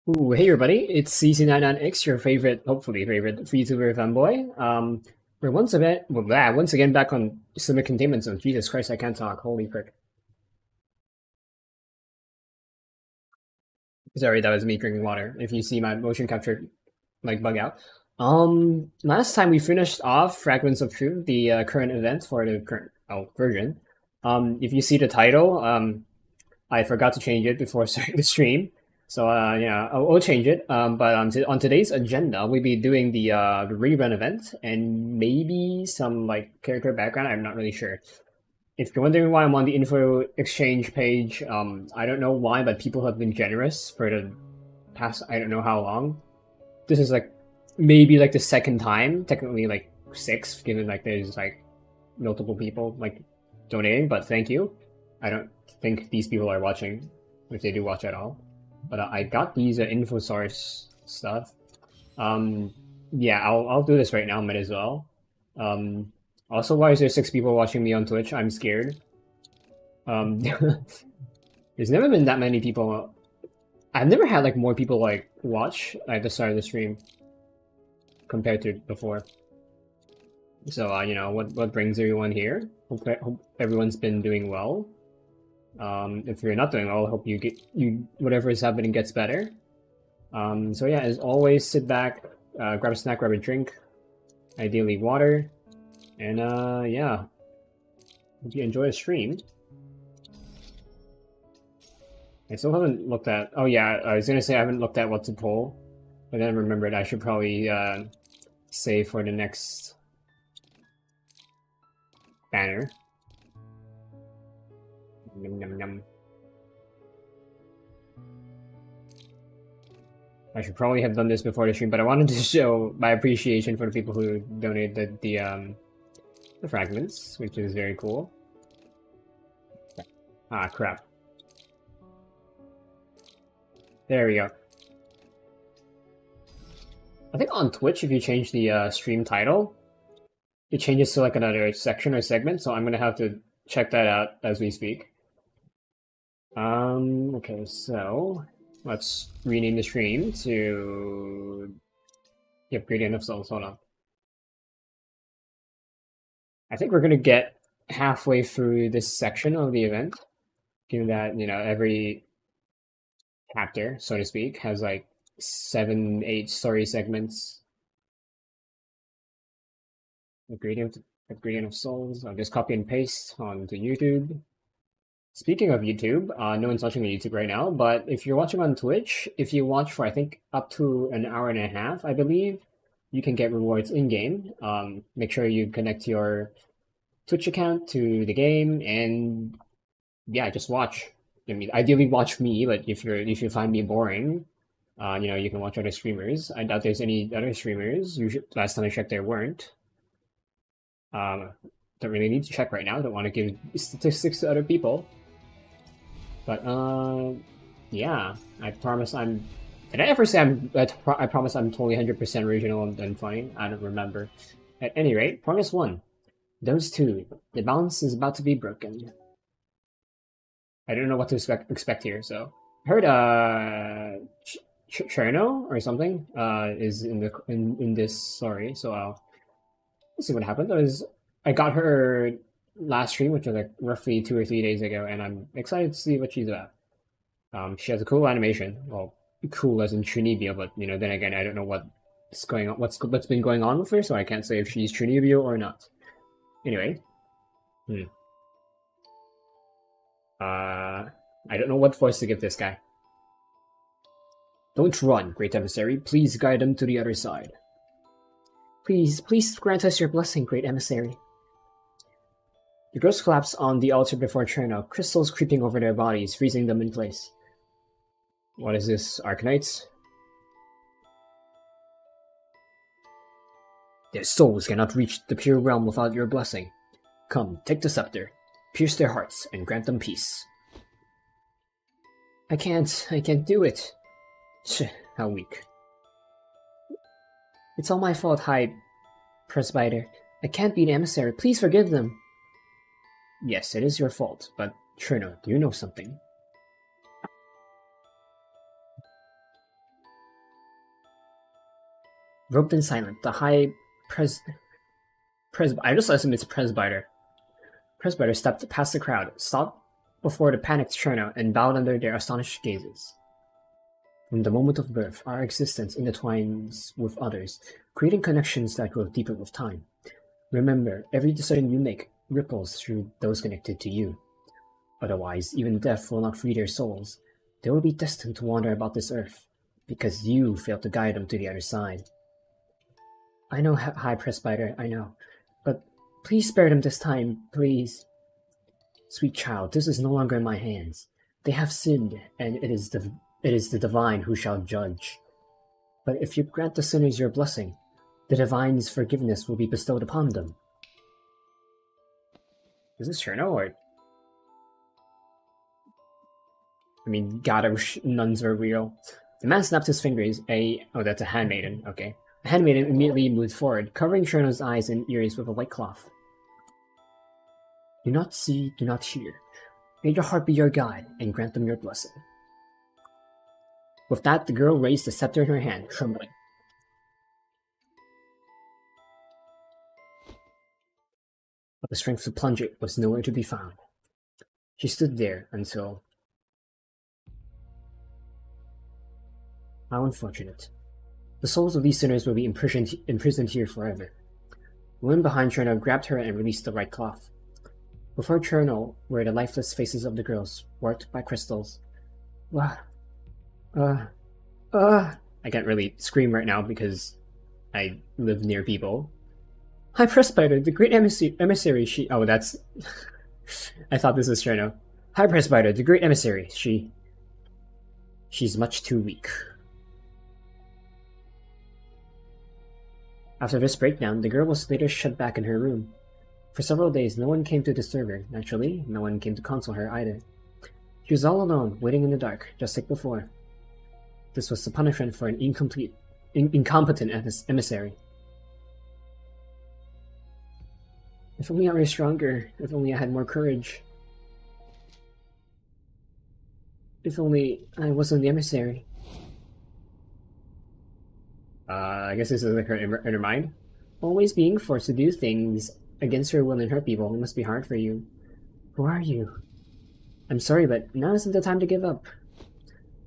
Ooh, hey everybody, it's CC99X, your favorite, hopefully favorite, VTuber fanboy. We're once again back on Summer Containment Zone. Jesus Christ, I can't talk. Holy frick. Sorry, that was me drinking water. If you see my motion capture, like, bug out. Last time we finished off Fragments of Truth, the current event for the current version. If you see the title, I forgot to change it before starting the stream. So yeah, I'll change it. But on today's agenda, we'll be doing the rerun event and maybe some like character background. I'm not really sure. If you're wondering why I'm on the info exchange page, I don't know why, but people have been generous for the past I don't know how long. This is like maybe like the second time, technically like six, given like there's like multiple people like donating. But thank you. I don't think these people are watching, if they do watch at all. But I got these info source stuff. Yeah, I'll do this right now. Might as well. Also, why is there 6 people watching me on Twitch? I'm scared. There's never been that many people. I've never had like more people like watch at the start of the stream compared to before. So what brings everyone here? Hope everyone's been doing well. If you're not doing well, I hope whatever is happening gets better. So yeah, as always, sit back, grab a snack, grab a drink, ideally water, and yeah, hope you enjoy the stream. I still haven't looked at. Oh yeah, I was gonna say I haven't looked at what to pull, but then I remembered I should probably save for the next banner. Yum, yum, yum. I should probably have done this before the stream, but I wanted to show my appreciation for the people who donated the fragments, which is very cool. Ah, crap. There we go. I think on Twitch, if you change the stream title, it changes to like another section or segment, so I'm gonna have to check that out as we speak. Okay, so let's rename the stream to Adjutant of Souls. Hold on. I think we're gonna get halfway through this section of the event, given that every chapter, so to speak, has like 7, 8 story segments. Ingredient of Souls. I'll just copy and paste onto YouTube. Speaking of YouTube, no one's watching on YouTube right now, but if you're watching on Twitch, if you watch for I think up to an hour and a half, I believe, you can get rewards in game. Make sure you connect your Twitch account to the game, and yeah, just watch. I mean, ideally watch me, but if you find me boring, you can watch other streamers. I doubt there's any other streamers. Last time I checked, there weren't. Don't really need to check right now. Don't want to give statistics to other people. But yeah, I promise I'm. Did I ever say I promise I'm totally 100% original and funny? I don't remember. At any rate, promise 1. Those 2. The balance is about to be broken. I don't know what to expect here. So I heard Cherno or something is in this story. So let's see what happened. I got her last stream, which was like roughly 2 or 3 days ago, and I'm excited to see what she's about. She has a cool animation. Well, cool as in Chunibyo, but then again, I don't know what's going on. What's been going on with her, so I can't say if she's Chunibyo or not. Anyway, I don't know what voice to give this guy. Don't run, great emissary. Please guide them to the other side. Please grant us your blessing, great emissary. The girls collapse on the altar before Cherno, crystals creeping over their bodies, freezing them in place. What is this, Arknights? Their souls cannot reach the pure realm without your blessing. Come, take the scepter, pierce their hearts, and grant them peace. I can't do it. How weak. It's all my fault, High Presbyter. I can't be an emissary. Please forgive them. Yes, it is your fault, but Cherno, do you know something? Robed and silent, the high I just assume it's presbyter. Presbyter stepped past the crowd, stopped before the panicked Cherno, and bowed under their astonished gazes. From the moment of birth, our existence intertwines with others, creating connections that grow deeper with time. Remember, every decision you make ripples through those connected to you. Otherwise, even death will not free their souls. They will be destined to wander about this earth, because you failed to guide them to the other side. I know, High Presbyter, I know. But please spare them this time, please. Sweet child, this is no longer in my hands. They have sinned, and it is the divine who shall judge. But if you grant the sinners your blessing, the divine's forgiveness will be bestowed upon them. Is this Cherno, or... I mean, God, I wish nuns were real. The man snapped his fingers. Oh, that's a handmaiden, okay. The handmaiden immediately moved forward, covering Cherno's eyes and ears with a white cloth. Do not see, do not hear. May your heart be your guide, and grant them your blessing. With that, the girl raised the scepter in her hand, trembling. But the strength to plunge it was nowhere to be found. She stood there until... How unfortunate. The souls of these sinners will be imprisoned here forever. The woman behind Cherno grabbed her and released the right cloth. Before Cherno were the lifeless faces of the girls, warped by crystals. I can't really scream right now because I live near people. High Presbyter, the great emissary, she... Oh, that's... I thought this was Cherno. High Presbyter, the great emissary, she's much too weak. After this breakdown, the girl was later shut back in her room. For several days, no one came to disturb her. Naturally, no one came to console her either. She was all alone, waiting in the dark, just like before. This was the punishment for an incompetent emissary. If only I were stronger. If only I had more courage. If only I wasn't the emissary. I guess this is like her inner mind. Always being forced to do things against her will and hurt people. It must be hard for you. Who are you? I'm sorry, but now isn't the time to give up.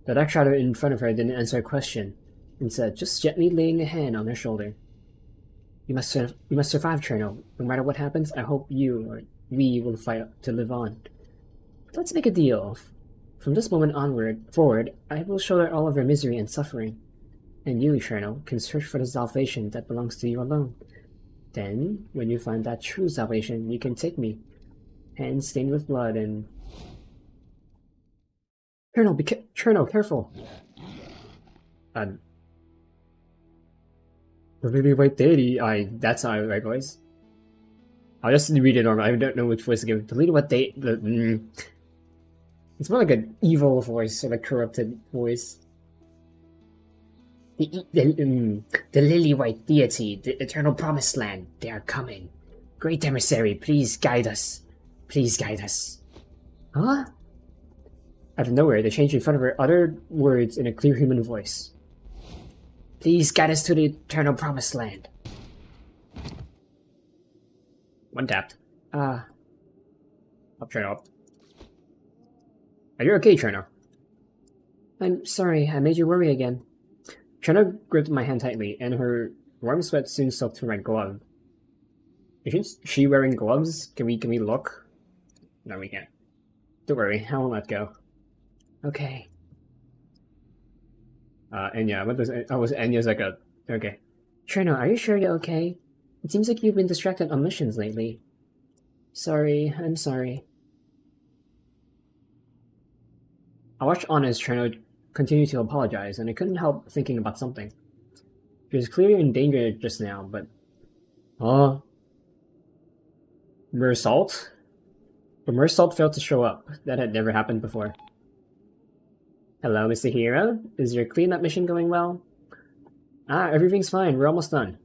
The dark shadow in front of her didn't answer her question, instead just gently laying a hand on her shoulder. You must survive, Cherno. No matter what happens, I hope you or we will fight to live on. But let's make a deal. From this moment forward, I will shoulder all of your misery and suffering. And you, Cherno, can search for the salvation that belongs to you alone. Then, when you find that true salvation, you can take me, hands stained with blood, and... Cherno, careful! The really white deity, that's not the right voice. I'll just read it normal, I don't know which voice to give. The really white deity, it's more like an evil voice, or like corrupted voice. The lily white deity, the eternal promised land, they are coming. Great emissary, please guide us. Please guide us. Huh? Out of nowhere, they changed in front of her, uttered words in a clear human voice. Please guide us to the eternal promised land. One tapped. Up, Cherno, up. Are you okay, Cherno? I'm sorry, I made you worry again. Cherno gripped my hand tightly, and her warm sweat soon soaked through my glove. Isn't she wearing gloves? Can we look? No, we can't. Don't worry, I won't let go. Okay. Enya, what does... Oh, Enya's like a... Okay. Cherno, are you sure you're okay? It seems like you've been distracted on missions lately. Sorry, I'm sorry. I watched on as Cherno continued to apologize, and I couldn't help thinking about something. She was clearly in danger just now, but... Mersalt? But Mersalt failed to show up. That had never happened before. Hello, Mr. Hero. Is your cleanup mission going well? Everything's fine. We're almost done.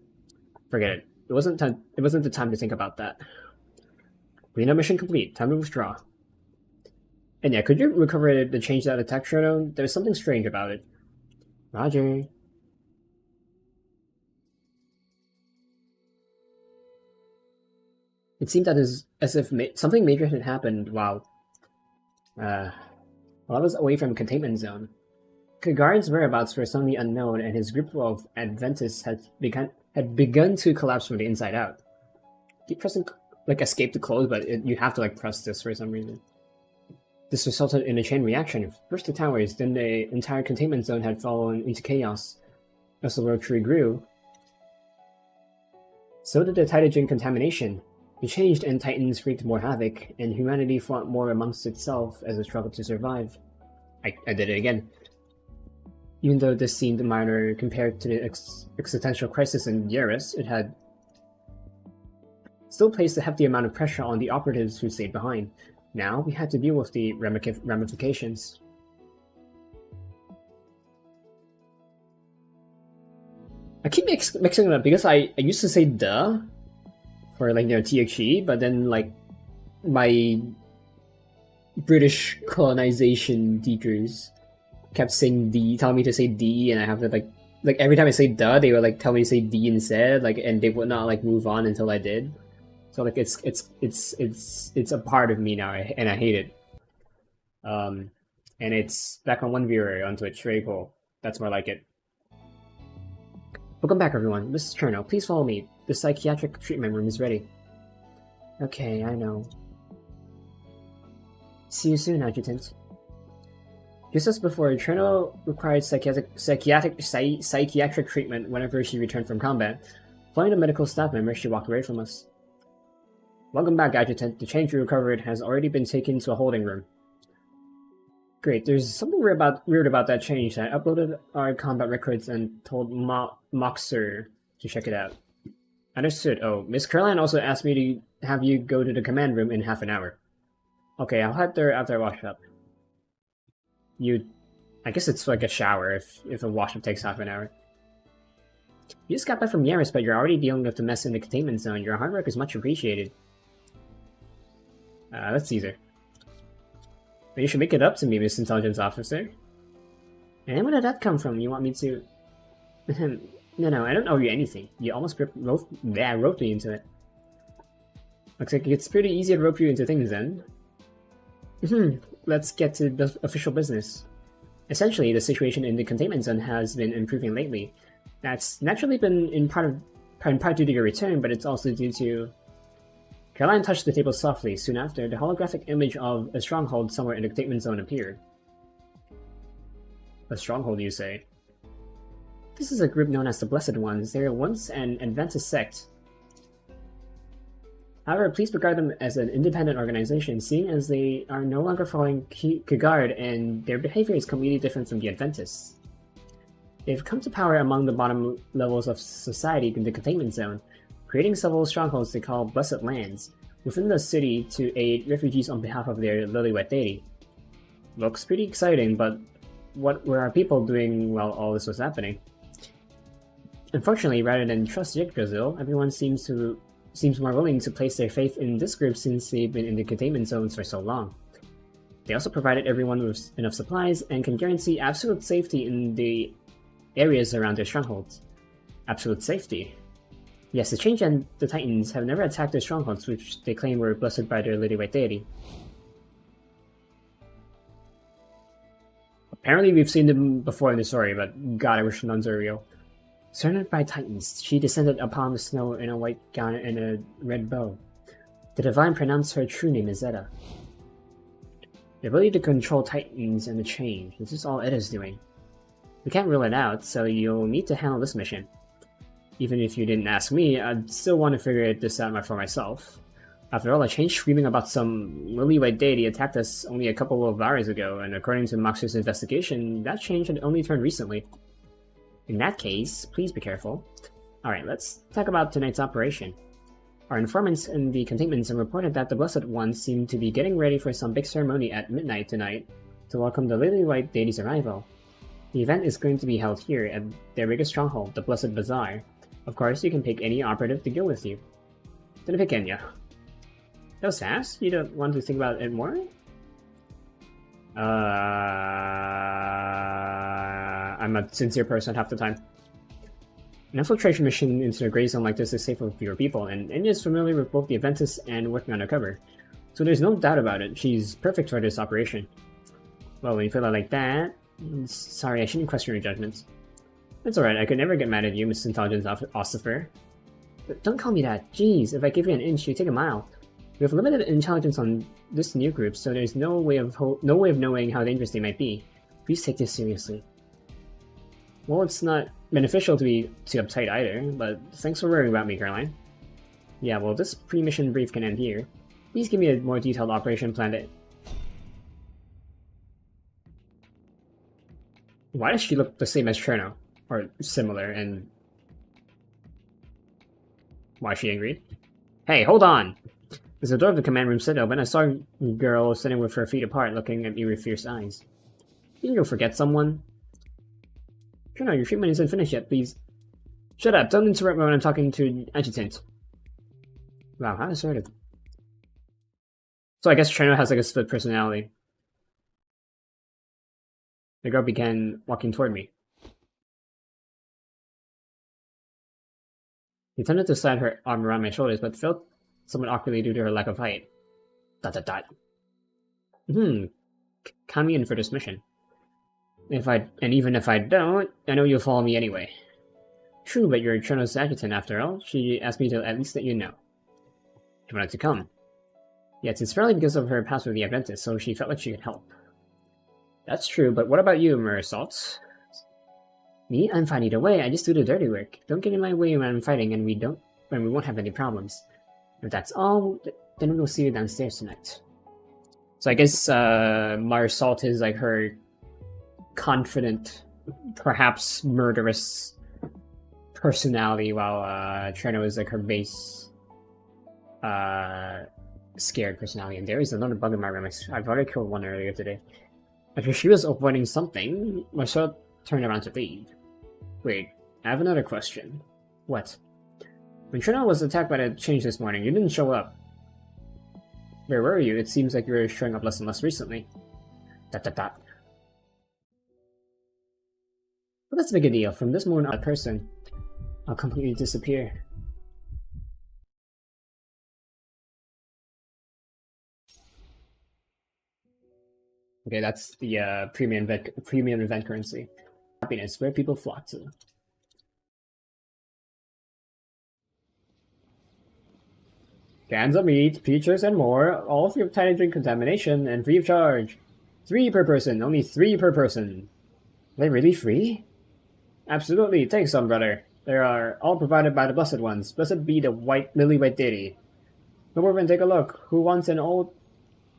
Forget it. It wasn't the time to think about that. Cleanup mission complete. Time to withdraw. And yeah, could you recover the change that attack Cherno? There's something strange about it. Roger. It seemed that as if something major had happened while I was away from Containment Zone. Kagard's whereabouts were suddenly unknown, and his group of Adventists had begun to collapse from the inside out. Keep pressing escape to close, but you have to press this for some reason. This resulted in a chain reaction. First the towers, then the entire containment zone had fallen into chaos. As the world tree grew, so did the Titagen contamination. It changed, and Titans wreaked more havoc, and humanity fought more amongst itself as it struggled to survive. I did it again. Even though this seemed minor compared to the existential crisis in Yaris, it had still placed a hefty amount of pressure on the operatives who stayed behind. Now we had to deal with the ramifications. I keep mixing it up because I used to say duh for TXE, but then my British colonization teachers kept saying D, telling me to say D, and I have to every time I say duh, they would tell me to say D instead, and they would not move on until I did. So it's a part of me now, and I hate it. And it's back on one viewer on Twitch. Very cool. That's more like it. Welcome back, everyone. This is Cherno. Please follow me. The psychiatric treatment room is ready. Okay, I know. See you soon, Adjutant. Just as before, Cherno required psychiatric treatment whenever she returned from combat. Following the medical staff member, she walked away from us. Welcome back, Adjutant. The change you recovered has already been taken to a holding room. Great, there's something weird about that change. I uploaded our combat records and told Moxer to check it out. Understood. Oh, Miss Caroline also asked me to have you go to the command room in half an hour. Okay, I'll head there after I wash up. I guess it's like a shower if a wash up takes half an hour. You just got back from Yaris, but you're already dealing with the mess in the containment zone. Your hard work is much appreciated. That's Caesar. But you should make it up to me, Miss Intelligence Officer. And where did that come from? You want me to... No, I don't owe you anything. You almost roped me into it. Looks like it's pretty easy to rope you into things then. Let's get to the official business. Essentially, the situation in the containment zone has been improving lately. That's naturally been in part due to your return, but it's also due to... Caroline touched the table softly. Soon after, the holographic image of a stronghold somewhere in the containment zone appeared. A stronghold, you say? This is a group known as the Blessed Ones. They were once an Adventist sect. However, please regard them as an independent organization, seeing as they are no longer following Kagard and their behavior is completely different from the Adventists. They've come to power among the bottom levels of society in the containment zone, creating several strongholds they call Blessed Lands within the city to aid refugees on behalf of their lily-white deity. Looks pretty exciting, but what were our people doing while all this was happening? Unfortunately, rather than trust Yggdrasil, everyone seems more willing to place their faith in this group since they've been in the containment zones for so long. They also provided everyone with enough supplies and can guarantee absolute safety in the areas around their strongholds. Absolute safety? Yes, the Change and the Titans have never attacked their strongholds, which they claim were blessed by their lily-white deity. Apparently we've seen them before in the story, but god, I wish nuns are real. Surrounded by Titans, she descended upon the snow in a white gown and a red bow. The Divine pronounced her true name as Zeta. The ability to control Titans and the Change, this is all Eda's doing. We can't rule it out, so you'll need to handle this mission. Even if you didn't ask me, I'd still want to figure this out for myself. After all, a Change screaming about some lily-white deity attacked us only a couple of hours ago, and according to Moxer's investigation, that Change had only turned recently. In that case, please be careful. Alright, let's talk about tonight's operation. Our informants in the containment zone reported that the Blessed Ones seem to be getting ready for some big ceremony at midnight tonight to welcome the lily-white deity's arrival. The event is going to be held here at their biggest stronghold, the Blessed Bazaar. Of course, you can pick any operative to go with you. Didn't pick Enya. That was fast? You don't want to think about it more? I'm a sincere person half the time. An infiltration mission into a gray zone like this is safe with fewer people, and Enya is familiar with both the Adventists and working undercover. So there's no doubt about it, she's perfect for this operation. Well, when you feel it like that... Sorry, I shouldn't question your judgments. It's alright, I could never get mad at you, Mrs. Intelligence Officer. But don't call me that. Jeez, if I give you an inch, you take a mile. We have limited intelligence on this new group, so there's no way of knowing how dangerous they might be. Please take this seriously. Well, it's not beneficial to be too uptight either, but thanks for worrying about me, Caroline. Yeah, well, this pre-mission brief can end here. Please give me a more detailed operation plan. Why does she look the same as Cherno? Or similar, and... Why is she angry? Hey, hold on! As the door of the command room slid open, I saw a girl sitting with her feet apart, looking at me with fierce eyes. Didn't you forget someone? Cherno, your treatment isn't finished yet, please. Shut up, don't interrupt me when I'm talking to Adjutant. Wow, how assertive. So I guess Cherno has like a split personality. The girl began walking toward me. He tended to slide her arm around my shoulders, but felt somewhat awkwardly due to her lack of height. ... Count me in for this mission. Even if I don't, I know you'll follow me anyway. True, but you're Cherno's adjutant after all. She asked me to at least let you know. She wanted to come. Yes, it's fairly because of her past with the Adventist, so she felt like she could help. That's true, but what about you, Marisol? Me? I'm fine either way, I just do the dirty work. Don't get in my way when I'm fighting and we won't have any problems. If that's all, then we'll see you downstairs tonight. So I guess Marisol is like her confident, perhaps murderous personality, while Cherno is like her base scared personality. And there is another bug in my room. I've already killed one earlier today. After she was avoiding something, Marisol turned around to leave. Wait, I have another question. What? When Cherno was attacked by the change this morning, you didn't show up. Where were you? It seems like you were showing up less and less recently. ... But let's make a deal. From this moment on, person, I'll completely disappear. Okay, that's the premium event currency. Happiness, where people flock to. Cans of meat, peaches, and more, all free of tiny drink contamination, and free of charge. 3 per person, only 3 per person. Are they really free? Absolutely, take some, brother. They are all provided by the Blessed Ones. Blessed be the lily white deity. Come over and take a look. Who wants an old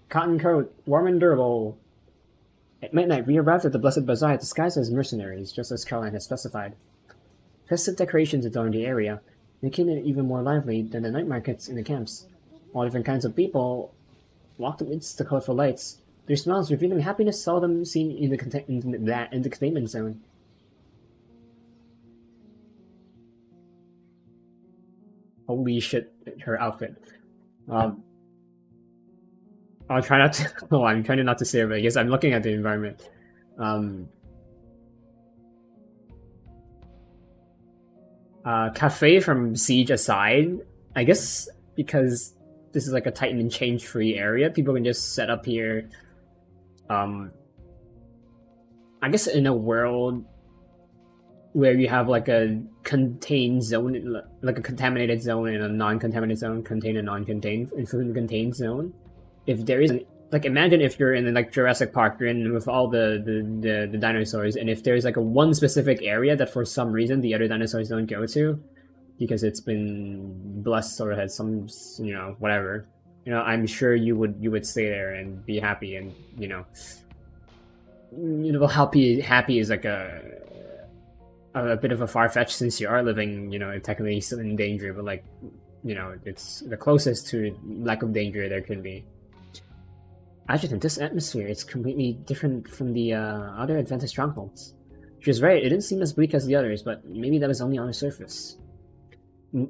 cotton coat, warm and durable? At midnight, we arrived at the Blessed Bazaar disguised as mercenaries, just as Caroline had specified. Festive decorations adorned the area, making it even more lively than the night markets in the camps. All different kinds of people walked amidst the colorful lights, their smiles revealing happiness seldom seen in the containment zone. Holy shit, her outfit. I'll try not to. Oh, I'm trying not to say it, but I guess I'm looking at the environment. Cafe from Siege aside, I guess because this is like a Titan and change free area, people can just set up here. I guess in a world where you have like a contained zone, like a contaminated zone and a non-contaminated zone, contained and non-contained, including the contained zone. If there isn't, like, imagine if you're in like Jurassic Park, you're in with all the dinosaurs, and if there's like a one specific area that for some reason the other dinosaurs don't go to, because it's been blessed or has some, you know, whatever, you know, I'm sure you would stay there and be happy, and you know, happy is like a bit of a far-fetched since you are living, you know, technically still in danger, but like, you know, it's the closest to lack of danger there can be. Adjutant, this atmosphere is completely different from the other Adventist strongholds. She was right, it didn't seem as bleak as the others, but maybe that was only on the surface.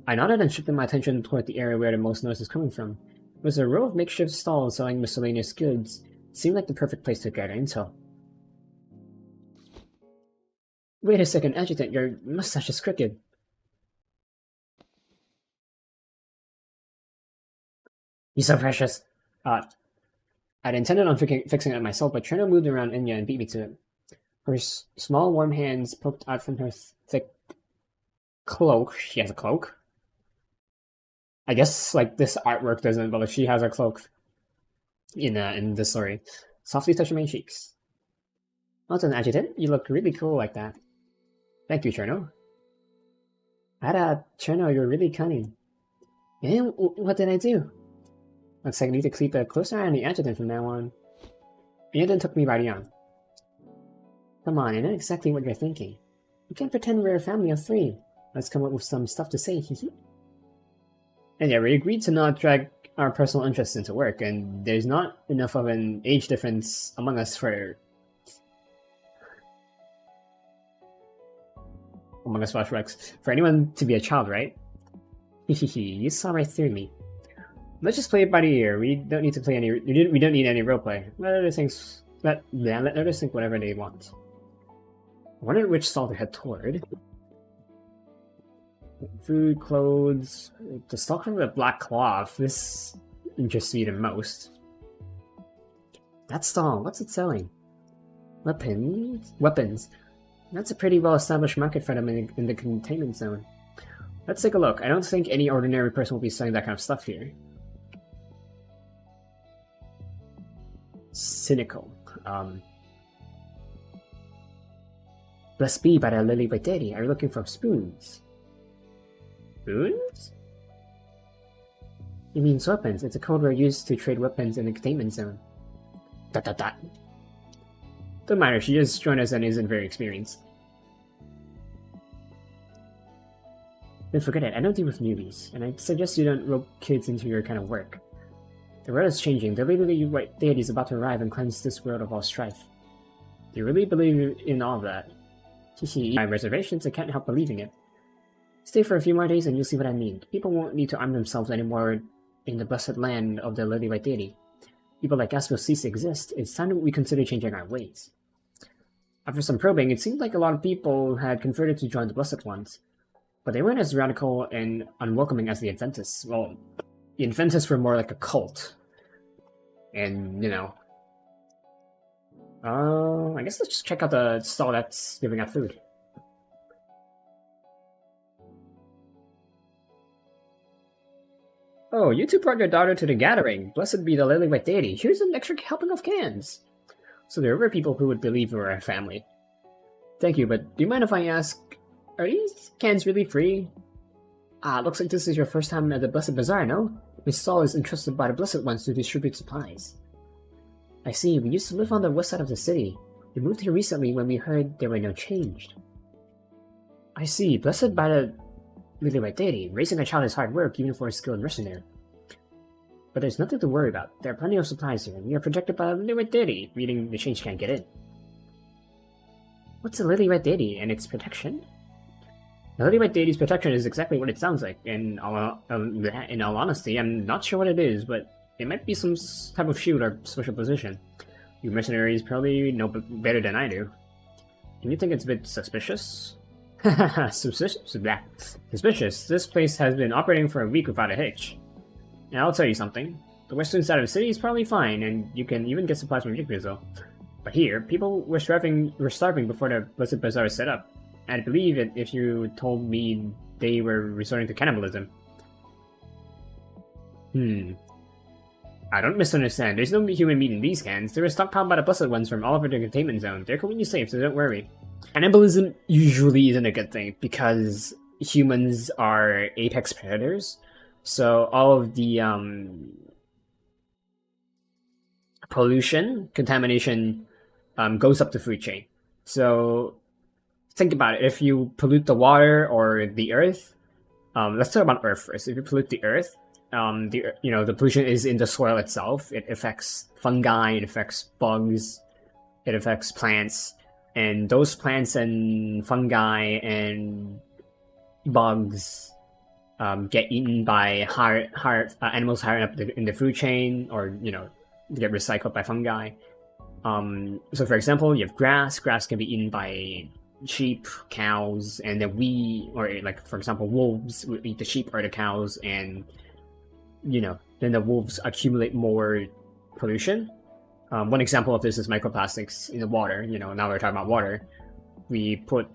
I nodded and shifted my attention toward the area where the most noise was coming from. It was a row of makeshift stalls selling miscellaneous goods. It seemed like the perfect place to gather intel. Wait a second, Adjutant, your mustache is crooked. You're so precious. I'd intended on fixing it myself, but Cherno moved around Enya and beat me to it. Her small warm hands poked out from her thick cloak. She has a cloak? I guess like this artwork doesn't, but like, she has a cloak in this story. Softly touch my cheeks. Well done, Adjutant. You look really cool like that. Thank you, Cherno. Cherno, you're really cunning. And what did I do? Looks like I need to keep a closer eye on the Adjutant from now on. The Adjutant took me right on. Come on, I know exactly what you're thinking. You can't pretend we're a family of three. Let's come up with some stuff to say, hehe. And yeah, we agreed to not drag our personal interests into work, and there's not enough of an age difference among us for flashbacks for anyone to be a child, right? Hehehe, you saw right through me. Let's just play it by the ear. We don't need to play any. We don't need any roleplay. Let others think whatever they want. I wonder which stall to head toward. Food, clothes. The stall covered with black cloth. This interests me the most. That stall, what's it selling? Weapons. That's a pretty well-established market for them in the containment zone. Let's take a look. I don't think any ordinary person will be selling that kind of stuff here. Cynical. Blessed be by the lily white deity. Are you looking for spoons? Spoons? You mean weapons. It's a code word used to trade weapons in the containment zone. Dot. Don't matter, she just joined us and isn't very experienced. Then forget it, I don't deal with newbies, and I suggest you don't rope kids into your kind of work. The world is changing. The lily white deity is about to arrive and cleanse this world of all strife. Do you really believe in all that? Hehe, my reservations, I can't help believing it. Stay for a few more days and you'll see what I mean. People won't need to arm themselves anymore in the blessed land of the lily white deity. People like us will cease to exist. It's time that we consider changing our ways. After some probing, it seemed like a lot of people had converted to join the Blessed Ones, but they weren't as radical and unwelcoming as the Adventists. Well, the Adventists were more like a cult. And, you know... I guess let's just check out the stall that's giving out food. Oh, you two brought your daughter to the gathering. Blessed be the lily white deity. Here's an extra helping of cans. So there were people who would believe we were a family. Thank you, but do you mind if I ask, are these cans really free? Looks like this is your first time at the Blessed Bazaar, no? This stall is entrusted by the Blessed Ones to distribute supplies. I see, we used to live on the west side of the city. We moved here recently when we heard there were no change. I see, blessed by the lily white deity. Raising a child is hard work, even for a skilled mercenary. But there's nothing to worry about. There are plenty of supplies here, and we are protected by the lily white deity, meaning the change can't get in. What's a lily white deity and its protection? The lily white deity's protection is exactly what it sounds like. In all honesty, I'm not sure what it is, but it might be some type of shield or special position. You mercenaries probably know better than I do. And you think it's a bit suspicious? Suspicious? This place has been operating for a week without a hitch. Now I'll tell you something. The western side of the city is probably fine, and you can even get supplies from Yggdrasil. But here, people were starving before the Blessed Bazaar was set up. I'd believe it if you told me they were resorting to cannibalism. I don't misunderstand. There's no human meat in these cans. They were stockpiled by the Blessed Ones from all over the containment zone. They're completely safe, so don't worry. Cannibalism usually isn't a good thing, because humans are apex predators. So all of the pollution, contamination, goes up the food chain. So think about it. If you pollute the water or the earth, let's talk about Earth first. If you pollute the earth, the pollution is in the soil itself. It affects fungi, it affects bugs, it affects plants, and those plants and fungi and bugs get eaten by animals higher up in the food chain, or get recycled by fungi. So for example, you have grass. Grass can be eaten by sheep, cows, and then for example, wolves would eat the sheep or the cows, and then the wolves accumulate more pollution. One example of this is microplastics in the water. You know, now we're talking about water. We put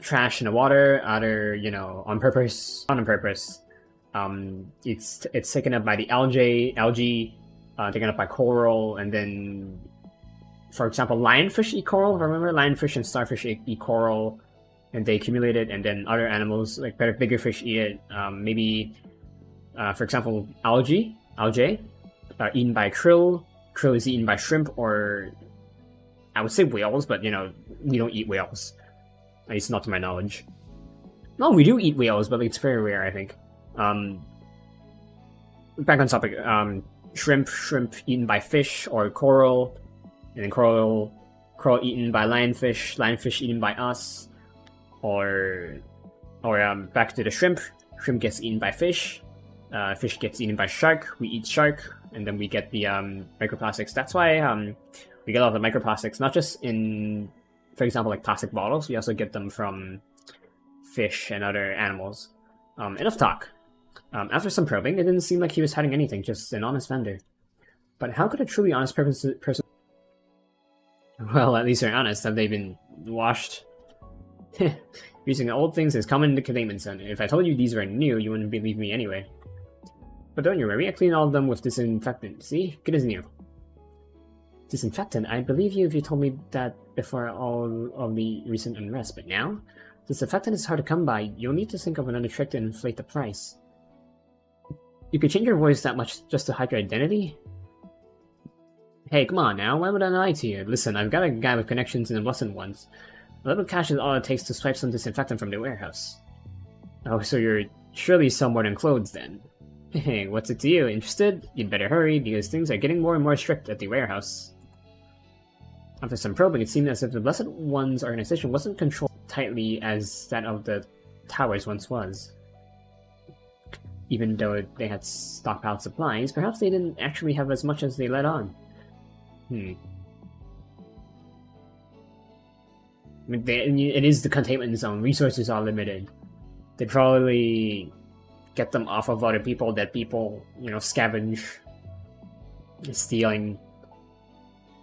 trash in the water, either, you know, on purpose, not on purpose. It's taken up by the algae, taken up by coral, and then, for example, lionfish eat coral. Remember, lionfish and starfish eat coral, and they accumulate it, and then other animals, like bigger fish, eat it. Maybe, for example, algae are eaten by krill. Krill is eaten by shrimp, or I would say whales, but you know, we don't eat whales. At least not to my knowledge. No, we do eat whales, but it's very rare, I think. Back on topic. Shrimp eaten by fish or coral, and then coral eaten by lionfish eaten by us, or back to the shrimp gets eaten by fish gets eaten by shark, we eat shark, and then we get the microplastics. That's why we get a lot of the microplastics, not just in, for example, like plastic bottles, we also get them from fish and other animals. Enough talk. After some probing, it didn't seem like he was hiding anything, just an honest vendor. But how could a truly honest person... Well, at least they're honest. Have they been washed? Using old things is common in the Containment Zone. If I told you these were new, you wouldn't believe me anyway. But don't you worry, I cleaned all of them with disinfectant. See? Good as new. Disinfectant? I believe you if you told me that before all of the recent unrest, but now? Disinfectant is hard to come by. You'll need to think of another trick to inflate the price. You could change your voice that much just to hide your identity? Hey, come on now, why would I lie to you? Listen, I've got a guy with connections in the Blessed Ones. A little cash is all it takes to swipe some disinfectant from the warehouse. Oh, so you're surely somewhat in clothes then. Hey, what's it to you? Interested? You'd better hurry, because things are getting more and more strict at the warehouse. After some probing, it seemed as if the Blessed One's organization wasn't controlled tightly as that of the Towers once was. Even though they had stockpiled supplies, perhaps they didn't actually have as much as they let on. I mean, it is the Containment Zone. Resources are limited. They probably get them off of other people that people, you know, scavenge, stealing.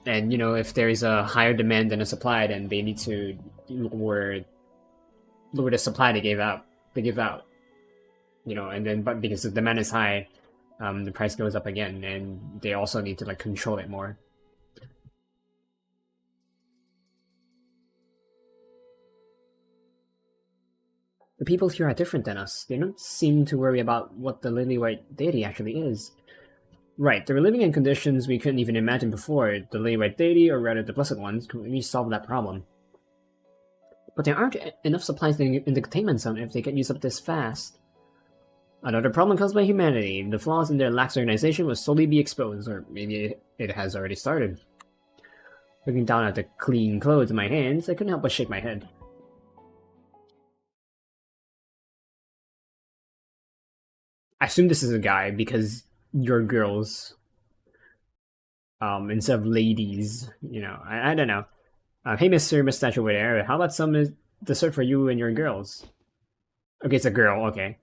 And, you know, if there is a higher demand than a supply, then they need to lower the supply they give out. You know, and then, but because the demand is high, the price goes up again, and they also need to, like, control it more. The people here are different than us. They don't seem to worry about what the lily-white deity actually is. Right, they were living in conditions we couldn't even imagine before. The lily-white deity, or rather the Blessed Ones, could really solve that problem. But there aren't enough supplies in the Containment Zone if they get used up this fast. Another problem caused by humanity. The flaws in their lax organization will slowly be exposed, or maybe it has already started. Looking down at the clean clothes in my hands, I couldn't help but shake my head. I assume this is a guy because you're girls. Instead of ladies, you know, I don't know. Hey, Mr. Mustache over there, how about some dessert for you and your girls? Okay, it's a girl, okay.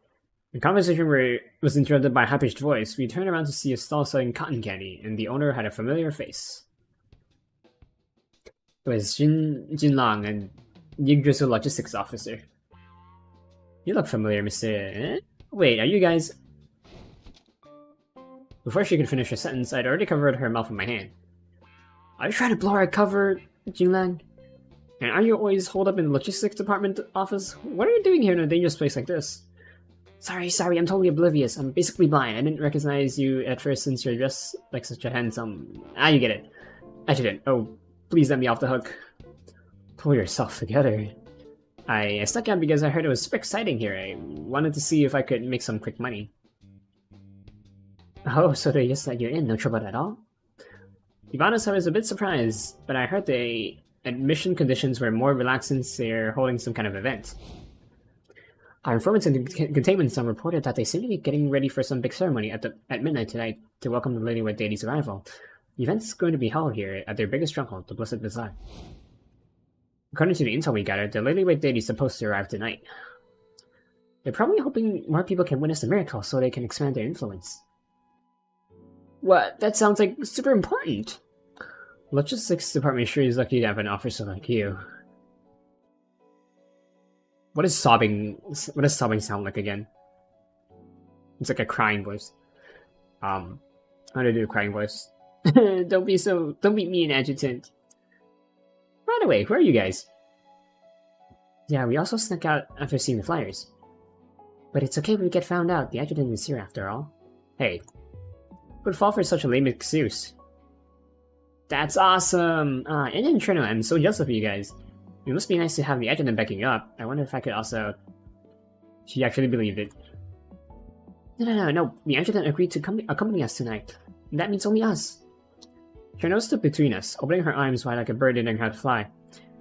The conversation was interrupted by a high-pitched voice. We turned around to see a stall selling cotton candy, and the owner had a familiar face. It was Jin Lang, and Yggdrasil Logistics Officer. You look familiar, Mr. Wait, are you guys... Before she could finish her sentence, I'd already covered her mouth with my hand. Are you trying to blow our cover, Jinlang? And are you always holed up in the logistics department office? What are you doing here in a dangerous place like this? Sorry, I'm totally oblivious. I'm basically blind. I didn't recognize you at first since you're dressed like such a handsome... Ah, you get it. Adjutant, oh, please let me off the hook. Pull yourself together. I stuck out because I heard it was super exciting here. I wanted to see if I could make some quick money. Oh, so they just let you in, no trouble at all? To be honest, I was a bit surprised, but I heard the admission conditions were more relaxed since they're holding some kind of event. Our informants in the Containment Zone reported that they seem to be getting ready for some big ceremony at midnight tonight to welcome the Lady-White Deity's arrival. The event's going to be held here at their biggest stronghold, the Blessed Bazaar. According to the intel we gathered, the Lady-White Deity is supposed to arrive tonight. They're probably hoping more people can witness the miracle so they can expand their influence. What? That sounds like super important. Logistics department sure is lucky to have an officer like you. What is sobbing? What does sobbing sound like again? It's like a crying voice. How do I do a crying voice? Don't be mean, Adjutant. By the way, who are you guys? Yeah, we also snuck out after seeing the flyers. But it's okay if we get found out. The Adjutant is here after all. Hey, who would fall for such a lame excuse? That's awesome! And Cherno, I'm so jealous of you guys. It must be nice to have the Adjutant backing you up. I wonder if I could also... She actually believed it. No. The Adjutant agreed to accompany us tonight. That means only us. Cherno stood between us, opening her arms wide like a bird learning how to fly,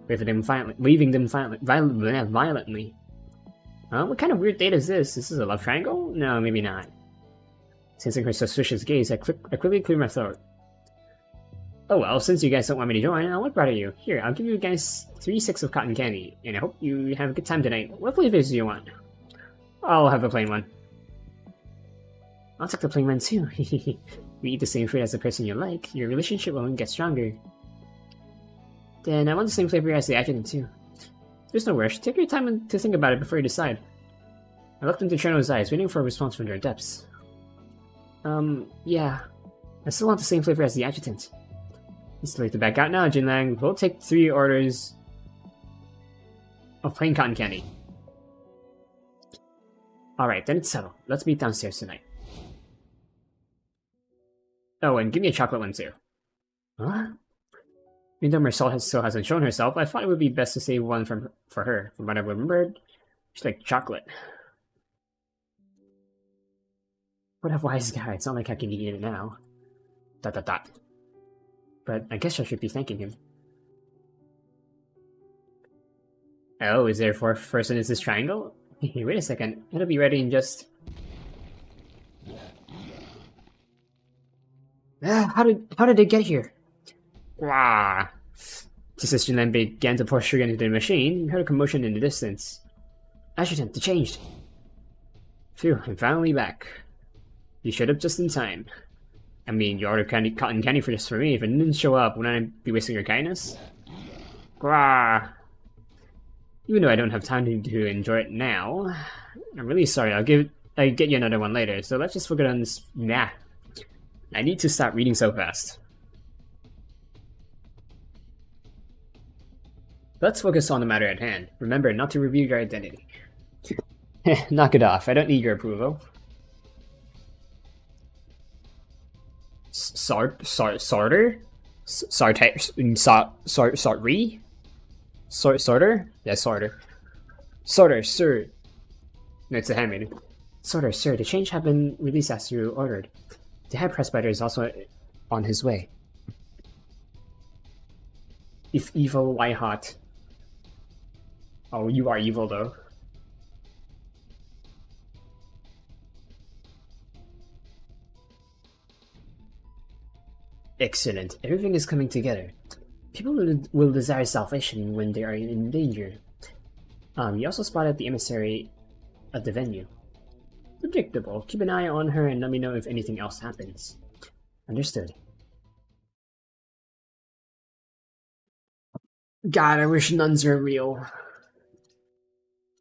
leaving them violently. What kind of weird date is this? Is this a love triangle? No, maybe not. Sensing her suspicious gaze, I quickly cleared my throat. Oh well, since you guys don't want me to join, I'll look right at you. Here, I'll give you guys 3 sticks of cotton candy, and I hope you have a good time tonight. What flavors do you want? I'll have a plain one. I'll take the plain one too. We eat the same food as the person you like, your relationship will only get stronger. Then I want the same flavor as the Adjutant too. There's no rush, take your time to think about it before you decide. I looked into Cherno's eyes, waiting for a response from their depths. Yeah. I still want the same flavor as the Adjutant. It's too late to back out now, Jinlang. We'll take 3 orders of plain cotton candy. Alright, then it's settled. Let's meet downstairs tonight. Oh, and give me a chocolate one too. Huh? Even though Marcel still hasn't shown herself, I thought it would be best to save one for her. From what I remembered, she's like chocolate. What a wise guy. It's not like I can eat it now. ... But I guess I should be thanking him. Oh, is there a 4th person in this triangle? Wait a second. It'll be ready in just... How did they get here? Wah! Just as Jinlan began to pour sugar into the machine, we heard a commotion in the distance. Adjutant, they changed! Phew, I'm finally back. You showed up just in time. I mean, you ordered cotton candy for me. If it didn't show up, wouldn't I be wasting your kindness? Gwah! Even though I don't have time to enjoy it now, I'm really sorry. I'll get you another one later. So let's just focus on this. Nah, I need to stop reading so fast. Let's focus on the matter at hand. Remember not to reveal your identity. Knock it off. I don't need your approval. Sorter? Sorter? Yeah, sorter. Sorter, sir. No, it's a handmaiden. Sorter, sir, the change have been released as you ordered. The head presbyter is also on his way. If evil, why hot? Oh, you are evil though. Excellent. Everything is coming together. People will desire salvation when they are in danger. You also spotted the emissary at the venue. Predictable. Keep an eye on her and let me know if anything else happens. Understood. God, I wish nuns were real.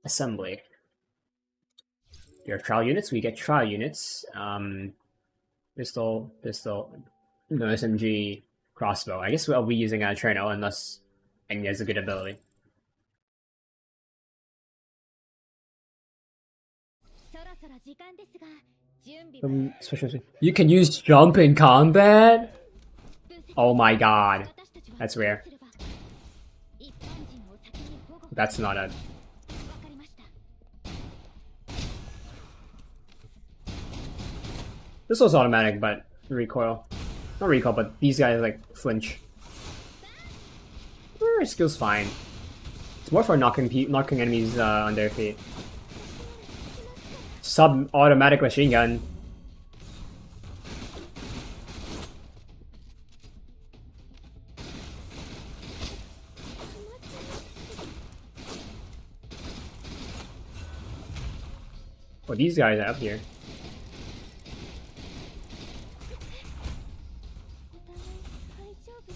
Assembly. Your trial units, we get trial units. Pistol, no SMG, crossbow. I guess I'll be using a Cherno unless Enya has a good ability. You can use jump in combat? Oh my god. That's rare. That's not a... This was automatic, but recoil. Not recoil, but these guys like flinch. Skill's fine. It's more for knocking enemies on their feet. Sub-automatic machine gun. Oh, these guys are up here.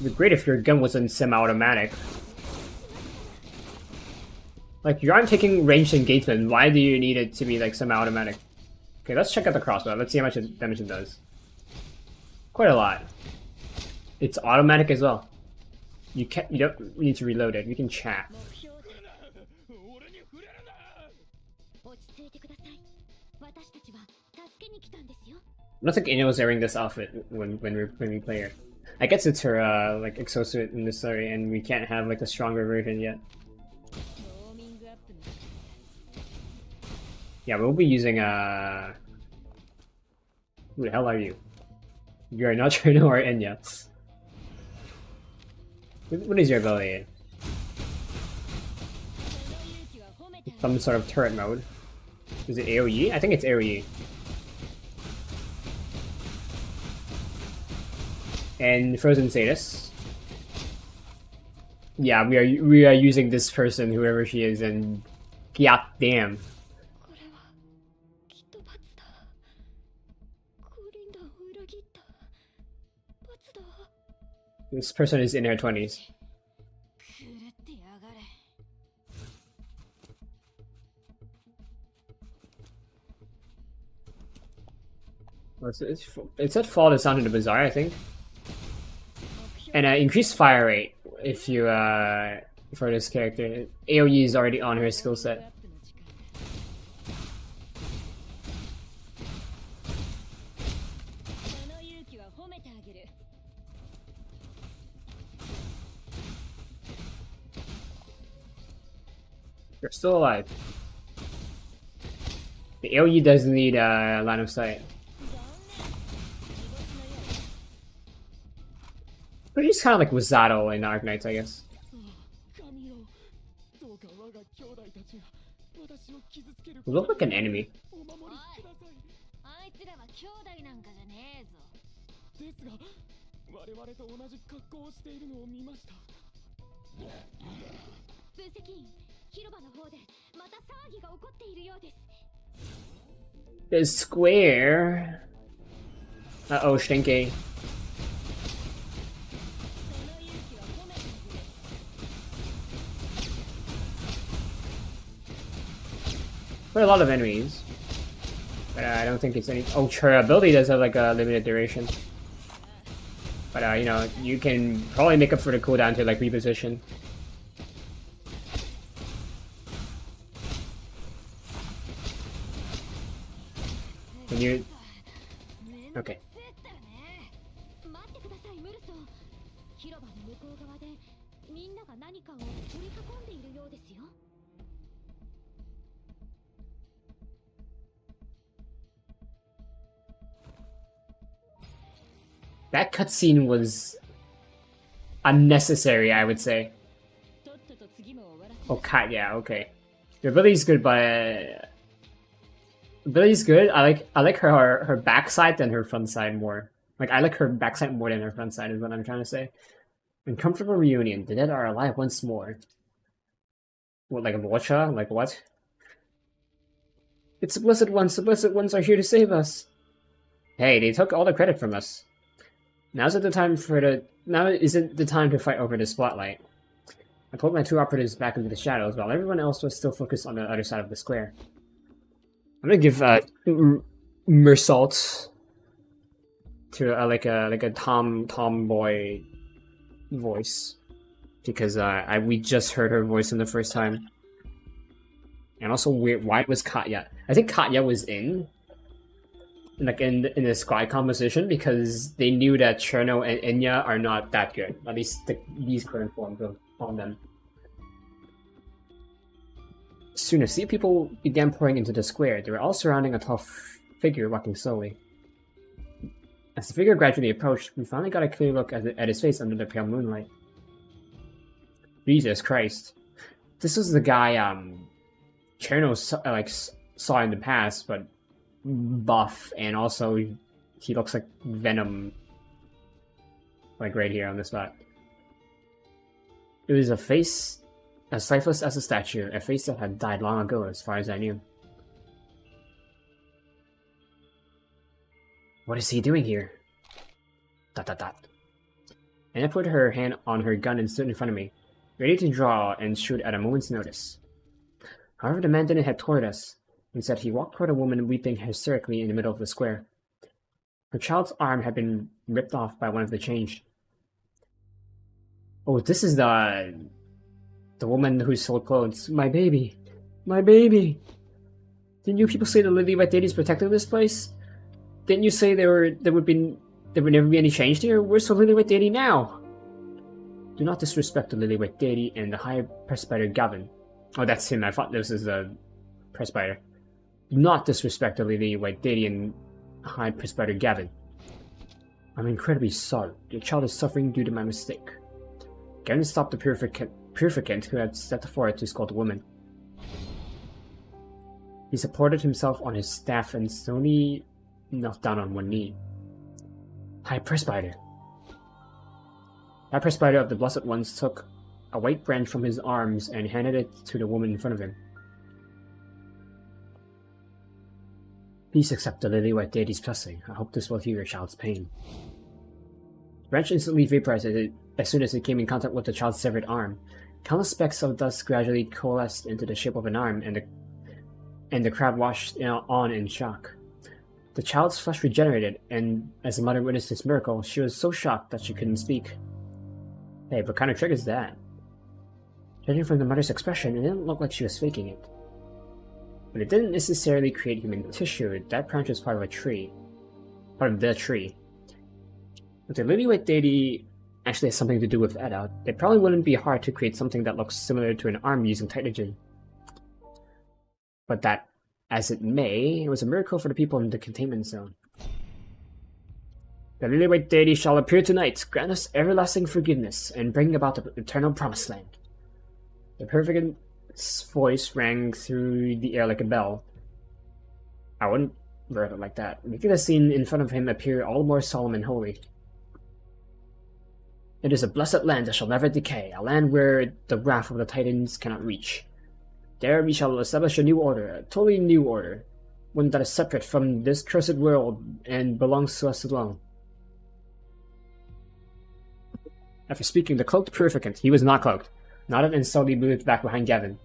be great if your gun wasn't semi-automatic. Like, you aren't taking ranged engagement, why do you need it to be like semi-automatic? Okay, let's check out the crossbow. Let's see how much damage it does. Quite a lot. It's automatic as well. You don't need to reload it. You can chat. I don't think Anya was wearing this outfit when we play it. I guess it's her like exosuit in this story, and we can't have like a stronger version yet. Yeah, we'll be using who the hell are you? You are not Cherno or Enya. What is your ability? Some sort of turret mode. Is it AoE? I think it's AoE. And Frozen Sadist. Yeah, we are using this person, whoever she is, and god damn. This person is in her 20s. It said fall the sound in the bazaar, I think. And increased fire rate if you for this character. AoE is already on her skill set. You're still alive. The AoE doesn't need line of sight. But he's kind of like Wasato in Arknights, I guess. You look like an enemy. The square. Uh-oh, Stinky. Quite a lot of enemies. But I don't think it's any. Oh, her ability does have like a limited duration. But you know, you can probably make up for the cooldown to like reposition. Can you? Okay. That cutscene was unnecessary, I would say. Oh, cat, yeah, okay. Your ability's good, but ability's good. I like her backside than her front side more. Like I like her backside more than her front side is what I'm trying to say. Uncomfortable reunion. The dead are alive once more. What, like a Watcha? Like what? It's the Blessed Ones. The Blessed Ones are here to save us. Hey, they took all the credit from us. Now isn't the time to fight over the spotlight. I pulled my two operatives back into the shadows while everyone else was still focused on the other side of the square. I'm gonna give Mersault to like a tomboy voice because we just heard her voice in the first time. And also, why was Katya? I think Katya was in the squad composition because they knew that Cherno and Enya are not that good. At least these current forms on them. Soon a sea of people began pouring into the square. They were all surrounding a tall figure walking slowly. As the figure gradually approached, we finally got a clear look at his face under the pale moonlight. Jesus Christ. This was the guy Cherno saw in the past, but buff, and also he looks like Venom, like right here on the spot. It was a face as lifeless as a statue, a face that had died long ago as far as I knew. What is he doing here? ... Anna put her hand on her gun and stood in front of me, ready to draw and shoot at a moment's notice. However, the man didn't head toward us. Instead, he walked toward a woman weeping hysterically in the middle of the square. Her child's arm had been ripped off by one of the changed. Oh, this is the woman who sold clothes. My baby. My baby. Didn't you people say the Lily White deities protected this place? Didn't you say there would never be any change here? Where's the Lily White deity now? Do not disrespect the Lily White deity and the High Presbyter Gavin. Oh, that's him. I thought this is the Presbyter. Do not disrespect the Lily White deity and High Presbyter Gavin. I'm incredibly sorry. Your child is suffering due to my mistake. Gavin stopped the purificant who had stepped forward to scold the woman. He supported himself on his staff and slowly knelt down on one knee. High Presbyter. High Presbyter of the Blessed Ones took a white branch from his arms and handed it to the woman in front of him. Please accept the Lily White deity's blessing. I hope this will heal your child's pain. The branch instantly vaporized as soon as it came in contact with the child's severed arm. Countless specks of dust gradually coalesced into the shape of an arm, and the crowd watched on in shock. The child's flesh regenerated, and as the mother witnessed this miracle, she was so shocked that she couldn't speak. Hey, what kind of trick is that? Judging from the mother's expression, it didn't look like she was faking it. But it didn't necessarily create human tissue. That branch was part of a tree. Part of the tree. If the Lily White deity actually has something to do with Edda, it probably wouldn't be hard to create something that looks similar to an arm using Titangen. But that, as it may, it was a miracle for the people in the Containment Zone. The Lily White deity shall appear tonight, grant us everlasting forgiveness, and bring about the eternal promised land. The purificant's voice rang through the air like a bell. I wouldn't word it like that, making the scene in front of him appear all more solemn and holy. It is a blessed land that shall never decay, a land where the wrath of the Titans cannot reach. There we shall establish a new order, a totally new order, one that is separate from this cursed world and belongs to us alone. After speaking, the cloaked purificant, he was not cloaked, nodded and slowly moved back behind Gavin.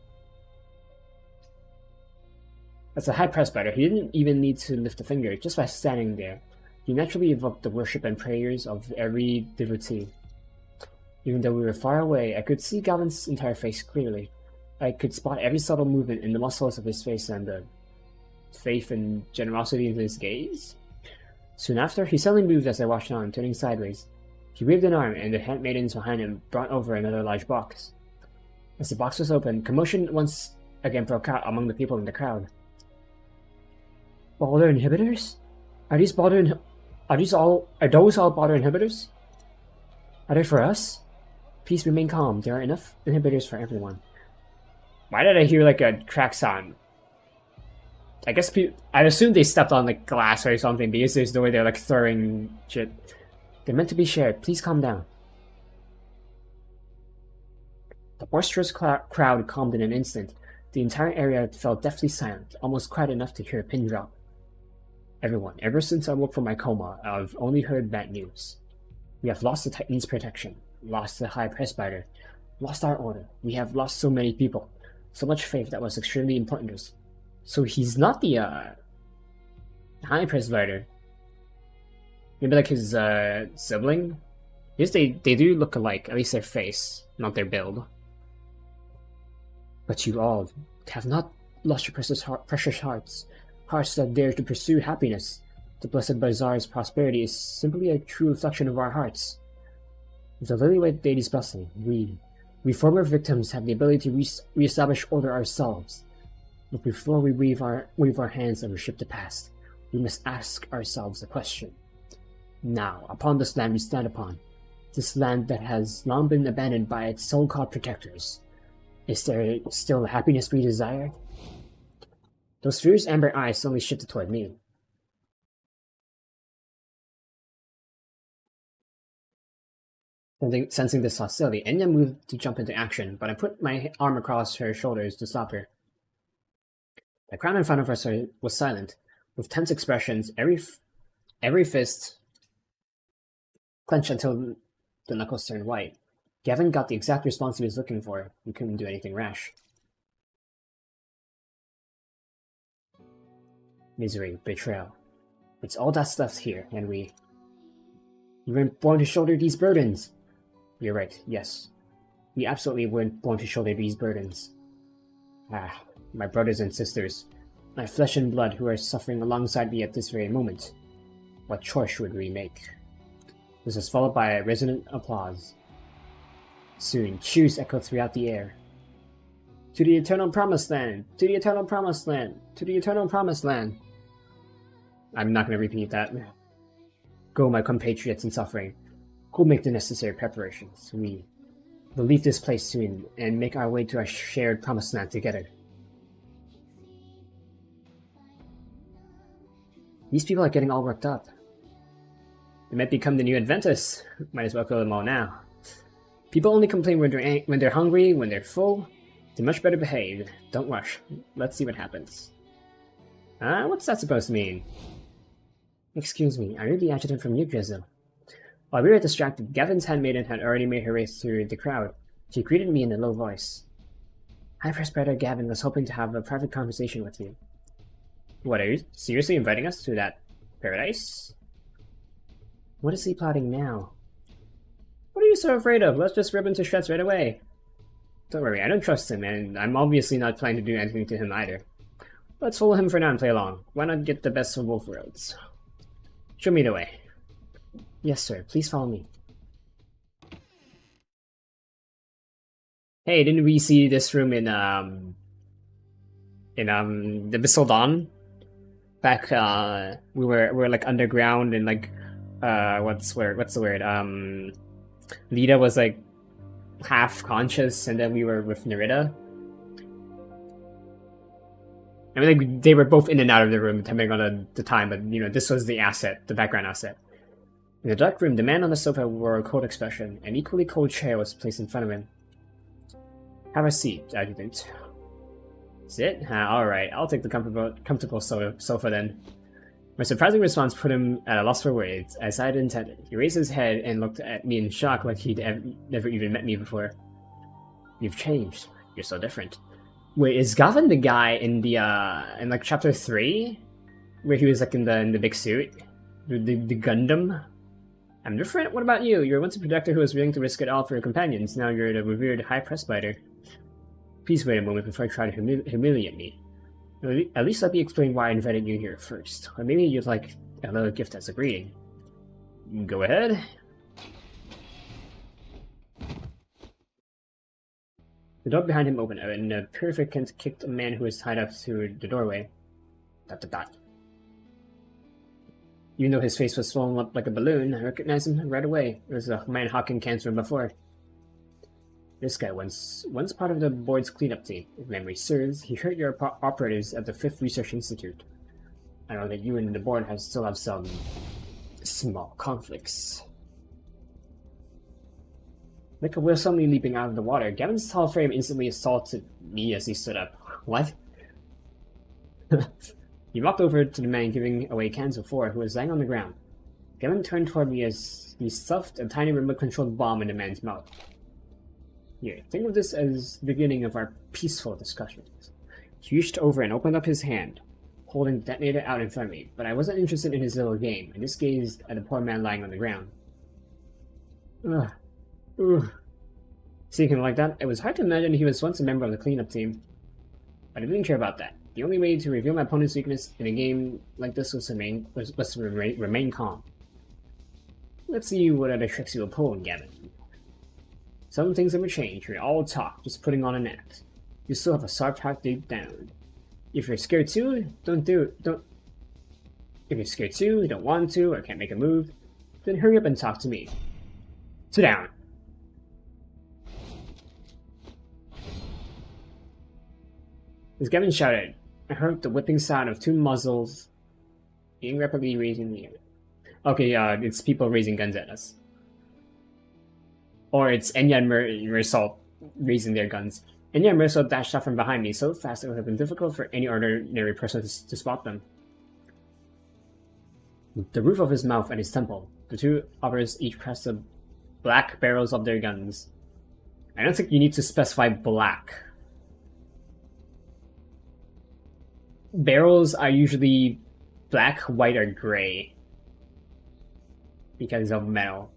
As a High Presbyter, he didn't even need to lift a finger. Just by standing there, he naturally evoked the worship and prayers of every devotee. Even though we were far away, I could see Gavin's entire face clearly. I could spot every subtle movement in the muscles of his face and the faith and generosity in his gaze. Soon after, he suddenly moved as I watched on, turning sideways. He waved an arm, and the handmaidens behind him brought over another large box. As the box was opened, commotion once again broke out among the people in the crowd. Balder inhibitors? Are those all Balder inhibitors? Are they for us? Please remain calm. There are enough inhibitors for everyone. Why did I hear like a crack sound? I guess I assume they stepped on like glass or something because there's the way they're like throwing shit. They're meant to be shared. Please calm down. The boisterous crowd calmed in an instant. The entire area fell deathly silent, almost quiet enough to hear a pin drop. Everyone, ever since I woke from my coma, I've only heard bad news. We have lost the Titan's protection, lost the High Presbyter, lost our order. We have lost so many people, so much faith that was extremely important to us. So he's not the High Presbyter. Maybe like his sibling? Yes, they do look alike, at least their face, not their build. But you all have not lost your precious hearts, hearts that dare to pursue happiness. The Blessed Bazaar's prosperity is simply a true reflection of our hearts. With the Lily White deity's blessing, we former victims have the ability to re-establish order ourselves. But before we wave our hands and worship the past, we must ask ourselves a question. Now, upon this land we stand upon, this land that has long been abandoned by its so-called protectors, is there still the happiness we desire? Those fierce amber eyes suddenly shifted toward me. Sensing this hostility, Enya moved to jump into action, but I put my arm across her shoulders to stop her. The crowd in front of us was silent, with tense expressions, every fist clenched until The knuckles turned white. Gavin got the exact response he was looking for. He couldn't do anything rash. Misery, betrayal. It's all that's left here, and we weren't born to shoulder these burdens. You're right, yes. We absolutely weren't born to shoulder these burdens. Ah, my brothers and sisters, my flesh and blood who are suffering alongside me at this very moment. What choice should we make? This was followed by a resonant applause. Soon, cheers echoed throughout the air. To the eternal promised land! To the eternal promised land! To the eternal promised land! I'm not going to repeat that. Go, my compatriots in suffering. Go make the necessary preparations. We will leave this place soon and make our way to our shared promised land together. These people are getting all worked up. They might become the new Adventists. Might as well kill them all now. People only complain when they're hungry, when they're full. They're much better behaved. Don't rush. Let's see what happens. What's that supposed to mean? Excuse me, are you the adjutant from Yggdrasil? While we were distracted, Gavin's handmaiden had already made her way through the crowd. She greeted me in a low voice. High Presbyter Gavin was hoping to have a private conversation with you. What, are you seriously inviting us to that paradise? What is he plotting now? What are you so afraid of? Let's just rip him to shreds right away. Don't worry, I don't trust him, and I'm obviously not planning to do anything to him either. Let's follow him for now and play along. Why not get the best of both worlds? Show me the way. Yes, sir. Please follow me. Hey, didn't we see this room in the Abyssal Dawn? Back we were like underground and like what's the word? Lita was like half conscious, and then we were with Nerida. I mean, like, they were both in and out of the room depending on the time, but you know, this was the asset, the background asset. In the dark room, the man on the sofa wore a cold expression. An equally cold chair was placed in front of him. Have a seat, Adjutant. Sit? Alright, I'll take the comfortable sofa then. My surprising response put him at a loss for words, as I had intended. He raised his head and looked at me in shock like he'd never even met me before. You've changed. You're so different. Wait, is Gavin the guy in the in like chapter 3? Where he was like in the big suit? The Gundam? I'm different? What about you? You were once a protector who was willing to risk it all for your companions. Now you're the revered High Presbyter. Please wait a moment before you try to humiliate me. At least let me explain why I invited you here first. Or maybe you'd like a little gift as a greeting. Go ahead. The door behind him opened, and a purificant kicked a man who was tied up through the doorway. ... Even though his face was swollen up like a balloon, I recognized him right away. It was the man hawking cans from before. This guy once part of the board's cleanup team. If memory serves, he hurt your operatives at the 5th Research Institute. I know that you and the board still have some small conflicts. Like a whale suddenly leaping out of the water, Gavin's tall frame instantly assaulted me as he stood up. What? He walked over to the man giving away cans of 4, who was lying on the ground. Gavin turned toward me as he stuffed a tiny remote-controlled bomb in the man's mouth. Here, think of this as the beginning of our peaceful discussions. He reached over and opened up his hand, holding the detonator out in front of me, but I wasn't interested in his little game. I just gazed at the poor man lying on the ground. Seeing him like that, it was hard to imagine he was once a member of the cleanup team. But I didn't care about that. The only way to reveal my opponent's weakness in a game like this was to remain calm. Let's see what other tricks you will pull, Gavin. Some things never change. We're all talk, just putting on an act. You still have a soft heart deep down. If you're scared too, don't. If you're scared too, don't want to, or can't make a move, then hurry up and talk to me. Sit down. As Gavin shouted, I heard the whipping sound of 2 muzzles being rapidly raised in the air. Okay, it's people raising guns at us. Or it's Enya and Mersal raising their guns. Enya and Mersal dashed off from behind me so fast it would have been difficult for any ordinary person to spot them. The roof of his mouth and his temple, the 2 operas each pressed a black barrels of their guns. I don't think you need to specify black. Barrels are usually black, white, or gray because of metal.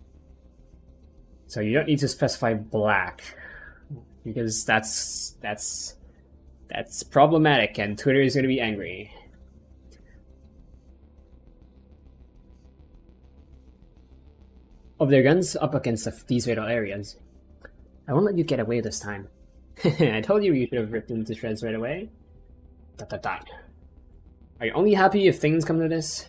So you don't need to specify black because that's problematic and Twitter is going to be angry. Of their guns up against these fatal areas. I won't let you get away this time. I told you should have ripped them to shreds right away. ... Are you only happy if things come to this?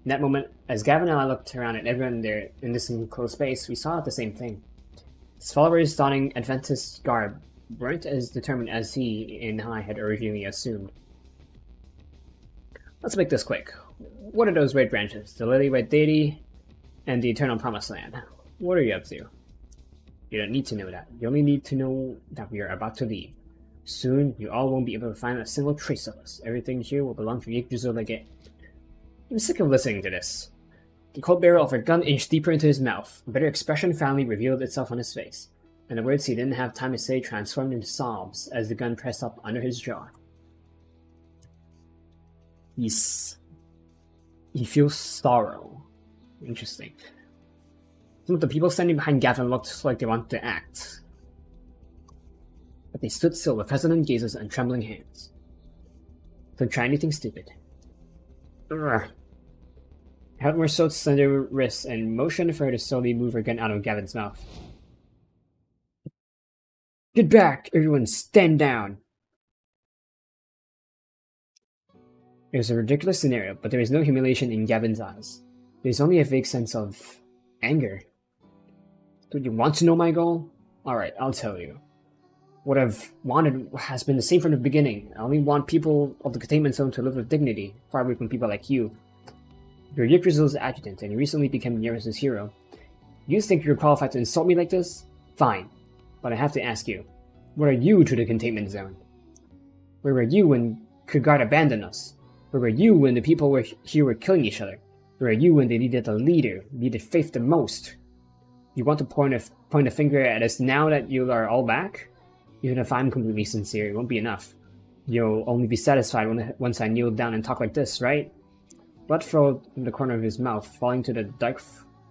In that moment, as Gavin and I looked around at everyone there in this enclosed space, we saw the same thing. His followers donning Adventist garb weren't as determined as he and I had originally assumed. Let's make this quick. What are those red branches? The Lily-White Deity and the Eternal Promised Land. What are you up to? You don't need to know that. You only need to know that we are about to leave. Soon, you all won't be able to find a single trace of us. Everything here will belong to Yggdrasil again. I'm sick of listening to this. The cold barrel of her gun inched deeper into his mouth. A bitter expression finally revealed itself on his face, and the words he didn't have time to say transformed into sobs as the gun pressed up under his jaw. He feels sorrow. Interesting. Some of the people standing behind Gavin looked like they wanted to act, but they stood still with hesitant gazes and trembling hands. Don't try anything stupid. Urgh. Held Mersault's slender wrists and motioned for her to slowly move her gun out of Gavin's mouth. Get back! Everyone stand down! It was a ridiculous scenario, but there was no humiliation in Gavin's eyes. There was only a vague sense of anger. Do you want to know my goal? Alright, I'll tell you. What I've wanted has been the same from the beginning. I only want people of the Containment Zone to live with dignity, far away from people like you. You're Yggdrasil's adjutant, and you recently became Nereus' hero. You think you're qualified to insult me like this? Fine. But I have to ask you, what are you to the Containment Zone? Where were you when Kugard abandoned us? Where were you when the people here were killing each other? Where are you when they needed a leader, needed faith the most? You want to point a finger at us now that you are all back? Even if I'm completely sincere, it won't be enough. You'll only be satisfied once I kneel down and talk like this, right? Blood flowed from the corner of his mouth, falling to the dark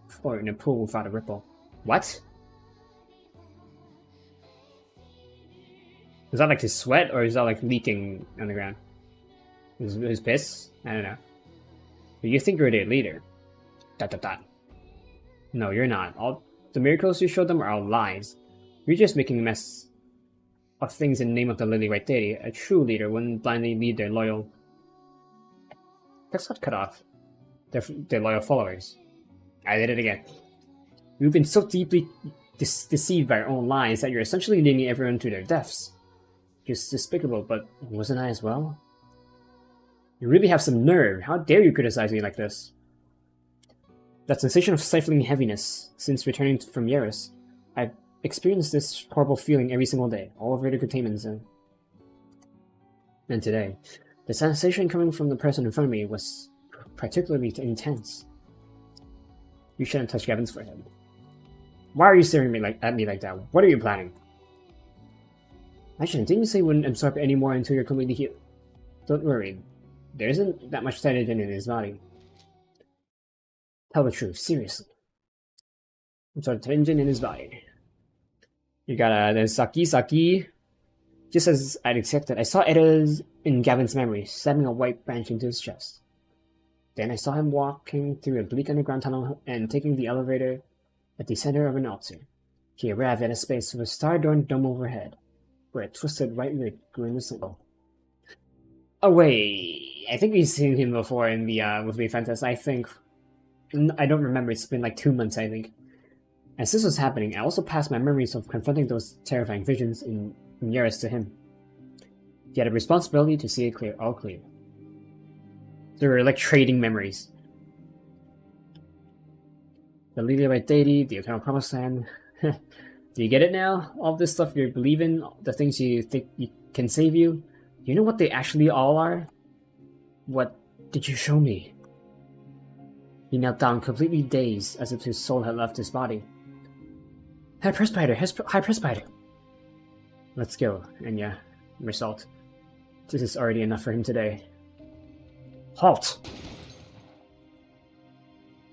floor in a pool without a ripple. What? Is that like his sweat, or is that like leaking on the ground? His piss? I don't know. But you think you're their leader. ... No, you're not. All the miracles you showed them are all lies. You're just making a mess of things in the name of the Lily-White Deity. A true leader wouldn't blindly lead their loyal... Text got cut off. Their loyal followers. I did it again. We've been so deeply deceived by our own lies that you're essentially leading everyone to their deaths. Just despicable, but wasn't I as well? You really have some nerve. How dare you criticize me like this? That sensation of stifling heaviness since returning from Yaris. I've experienced this horrible feeling every single day, all over the Containment Zone. And today, the sensation coming from the person in front of me was particularly intense. You shouldn't touch Gavin's forehead. Why are you staring at me like that? What are you planning? Actually, didn't you say you wouldn't absorb any more until you're completely healed? Don't worry, there isn't that much hydrogen in his body. Tell the truth, seriously. Absorb the hydrogen in his body. You got the Saki. Just as I'd expected, I saw Eda's in Gavin's memory, stabbing a white branch into his chest. Then I saw him walking through a bleak underground tunnel and taking the elevator at the center of an altar. He arrived at a space with a star-adorned dome overhead, where a twisted white root grew in the center. Oh wait, I think we've seen him before in the with the Fantas. I think I don't remember. It's been like 2 months, I think. As this was happening, I also passed my memories of confronting those terrifying visions in Yaris to him. He had a responsibility to see it clear, all clear. They were like trading memories. The Lily-White Deity, the Eternal Promised Land. Do you get it now? All this stuff you believe in, the things you think you can save you. Do you know what they actually all are? What did you show me? He knelt down, completely dazed, as if his soul had left his body. High Presbyter, High Presbyter. Let's go, Enya. Result. This is already enough for him today. Halt!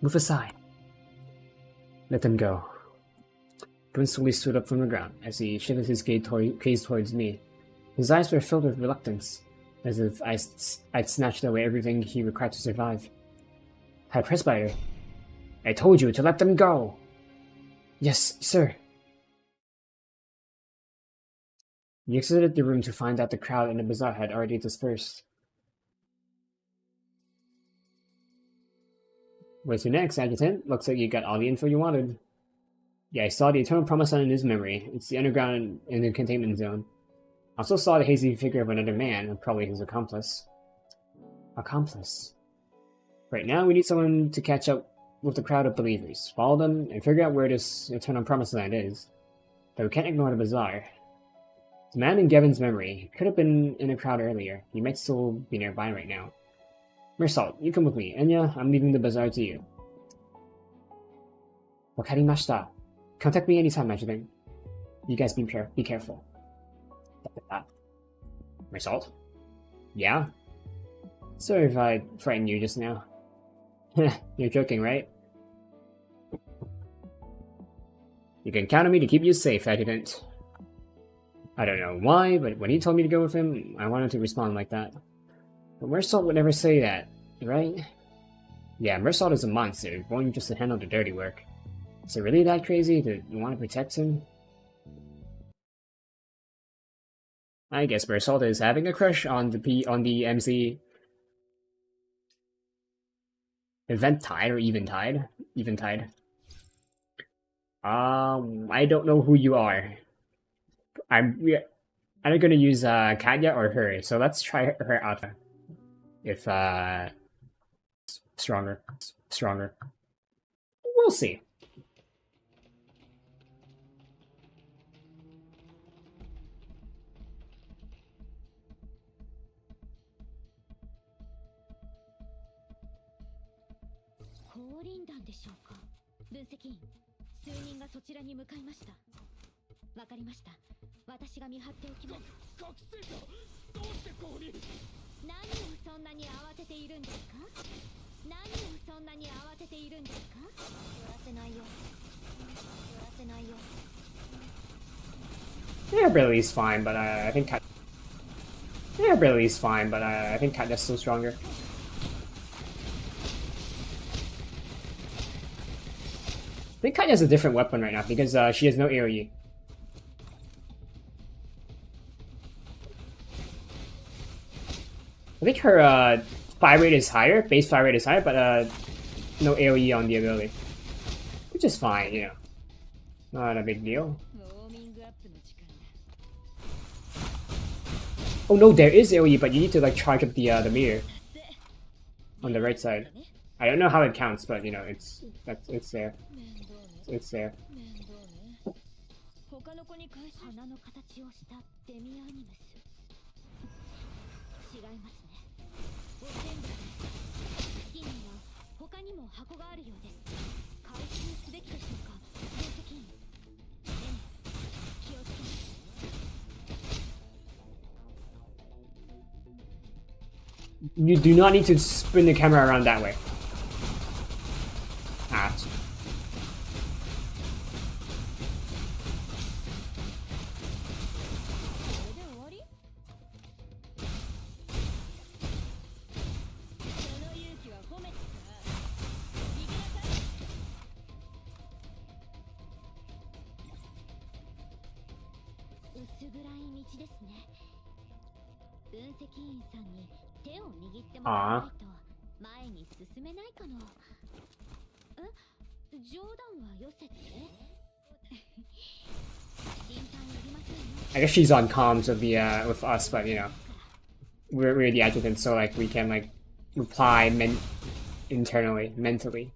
Move aside. Let them go. Prince slowly stood up from the ground as he shifted his gaze towards me. His eyes were filled with reluctance, as if I'd snatched away everything he required to survive. High Presbyter, I told you to let them go! Yes, sir. He exited the room to find that the crowd in the bazaar had already dispersed. Where to next, Adjutant? Looks like you got all the info you wanted. Yeah, I saw the Eternal Promise Sign in his memory. It's the underground in the Containment Zone. I also saw the hazy figure of another man, probably his accomplice. Accomplice? Right now, we need someone to catch up with the crowd of believers, follow them, and figure out where this Eternal Promise Land is. But we can't ignore the bazaar. The man in Gavin's memory could have been in a crowd earlier. He might still be nearby right now. Mersalt, you come with me. Enya, I'm leaving the bazaar to you. Wakarimashita. Contact me anytime, Adjutant. You guys be careful. Mersalt? Yeah? Sorry if I frightened you just now. You're joking, right? You can count on me to keep you safe, Adjutant. I don't know why, but when he told me to go with him, I wanted to respond like that. But Mersalt would never say that, right? Yeah, Mersalt is a monster, born just to handle the dirty work. Is it really that crazy to want to protect him? I guess Mersalt is having a crush on the MC Eventide or Eventide. Eventide. I don't know who you are. I'm either gonna use Katya or her, so let's try her out. If stronger. We'll see. Yeah, Brilly's fine, but I think Brilly's fine, but I think Katya's still stronger. I think Katya has a different weapon right now because she has no AoE. I think her fire rate is higher, base fire rate is higher, but no AoE on the ability. Which is fine, you know. Not a big deal. Oh no, there is AoE, but you need to like charge up the meter on the right side. I don't know how it counts, but you know, it's there. It's there. You do not need to spin the camera around that way. Ah. Aww. I guess she's on comms with the with us, but you know, we're the adjutant, so like we can like reply internally, mentally.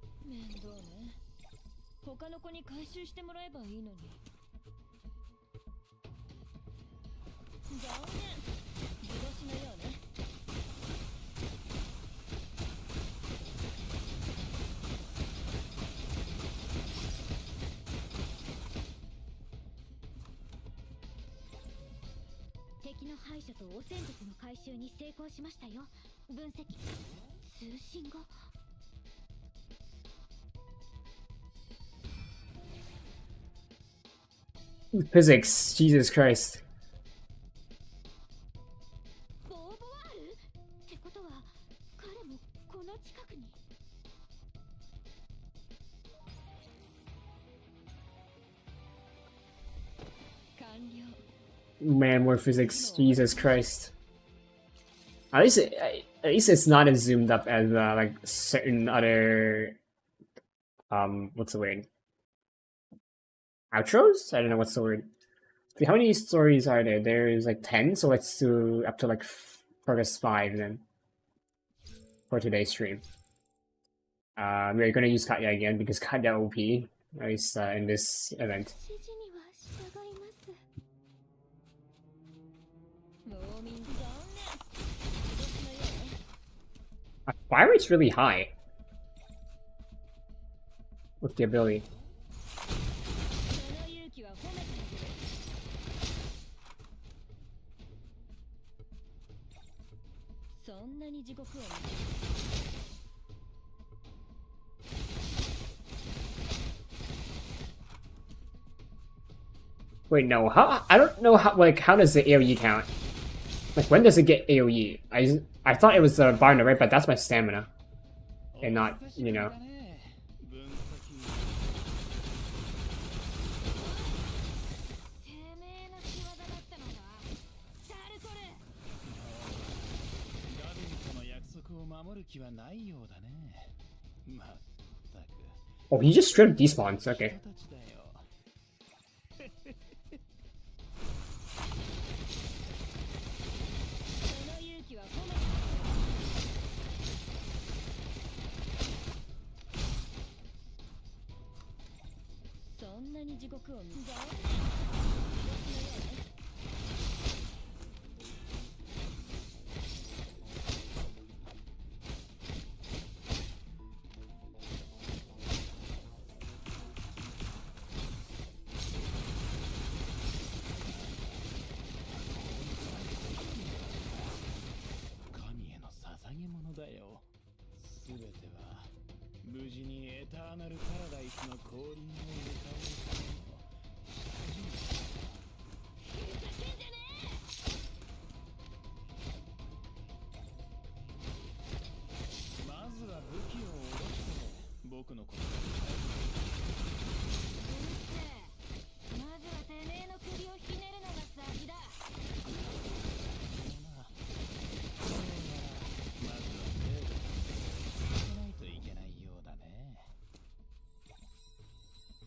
Physics, Jesus Christ. Man, more physics, Jesus Christ. At least it's not as zoomed up as like certain other what's the word? Outros? I don't know what's the word. How many stories are there? There's like 10, so let's do up to like progress 5 then for today's stream. We're gonna use Katya again because Katya OP is in this event. Fire rate's really high with the ability. Wait, no. I don't know how. Like, how does the AOE count? Like, when does it get AOE? I thought it was the Barna, right? But that's my stamina, and not, you know. Oh, he just straight up despawns. Okay.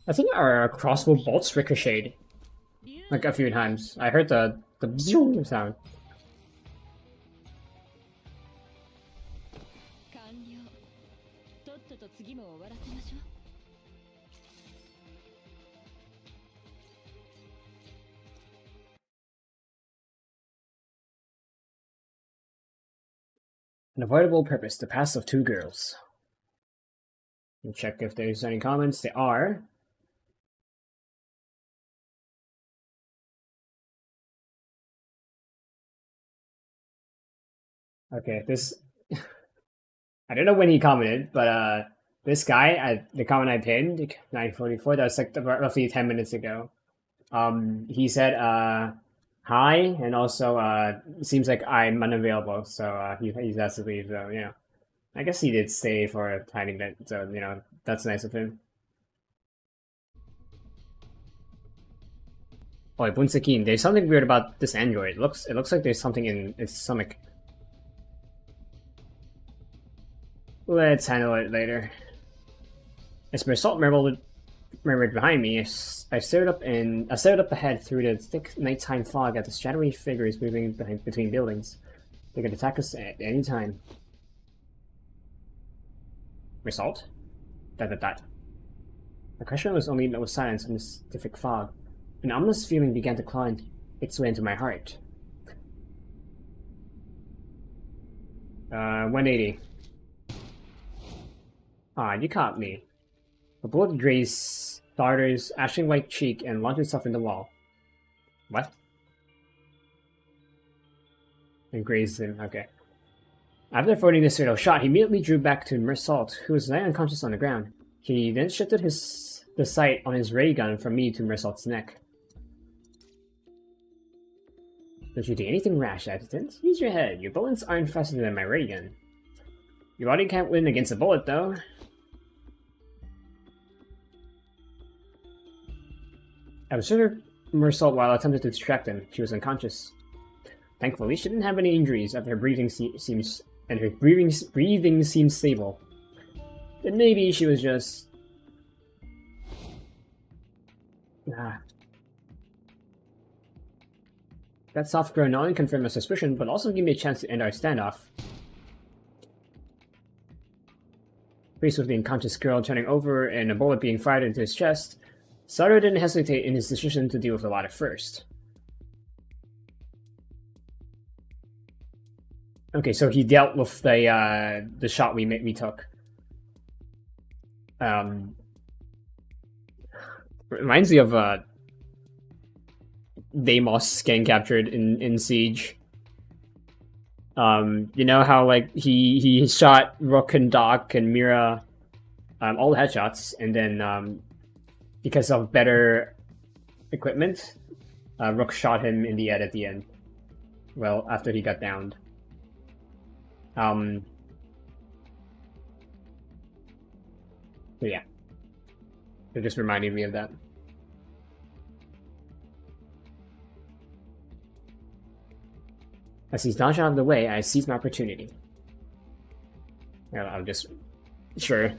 I think our crossbow bolts ricocheted like a few times. I heard the zoom sound. An avoidable purpose, the past of two girls. Let me check if there's any comments. There are. Okay, this I don't know when he commented, but this guy, the comment I pinned, 9:44, that was like roughly 10 minutes ago. He said hi, and also seems like I'm unavailable, so he's asked to leave. So you know, I guess he did stay for a tiny bit. So you know, that's nice of him. Oh, Bunsakin, there's something weird about this android. It looks like there's something in its stomach. Let's handle it later. As my assault murmured behind me, I stared up ahead through the thick nighttime fog at the shadowy figures moving between buildings. They could attack us at any time. Result? That. The question was only met with silence and this terrific fog. An ominous feeling began to climb its way into my heart. 180. Ah, you caught me. A bullet grazed Starter's ashen white cheek and launched itself in the wall. What? And grazed him. Okay. After avoiding this fatal shot, he immediately drew back to Mersault, who was lying unconscious on the ground. He then shifted the sight on his ray gun from me to Mersault's neck. Don't you do anything rash, Adjutant. Use your head. Your bullets aren't faster than my ray gun. Your body can't win against a bullet, though. I observed Mersault while attempting to distract him. She was unconscious. Thankfully, she didn't have any injuries, and her breathing seems stable. Then maybe she was just... That soft groan not only confirmed my suspicion, but also gave me a chance to end our standoff. Faced with the unconscious girl turning over and a bullet being fired into his chest, Sutter didn't hesitate in his decision to deal with the latter first. Okay, so he dealt with the shot we took. Reminds me of Deimos getting captured in Siege. You know how like he shot Rook and Doc and Mira all headshots, and then because of better equipment, Rook shot him in the head at the end. Well, after he got downed. So yeah. It just reminded me of that. As he's dodged out of the way, I seized my opportunity. Well, I'm just... Sure.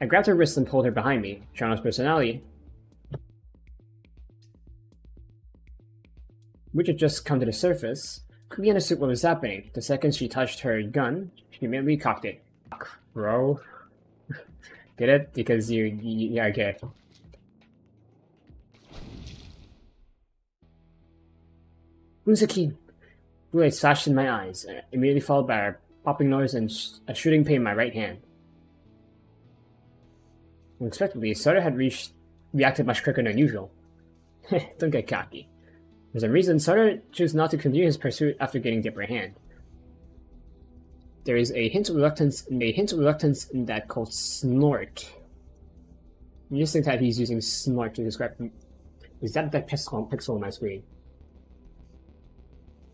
I grabbed her wrist and pulled her behind me. Cherno's personality, which had just come to the surface, quickly understood what was happening. The second she touched her gun, she immediately cocked it. Bro. Get it? Because yeah, okay. Musakin! Blue lights flashed in my eyes, immediately followed by a popping noise and a shooting pain in my right hand. Unexpectedly, Sutter had reacted much quicker than usual. Don't get cocky. For some reason, Sutter chose not to continue his pursuit after getting the upper hand. There is a hint of reluctance in that called snort. You just think that he's using snort to describe him. Is that pixel on my screen?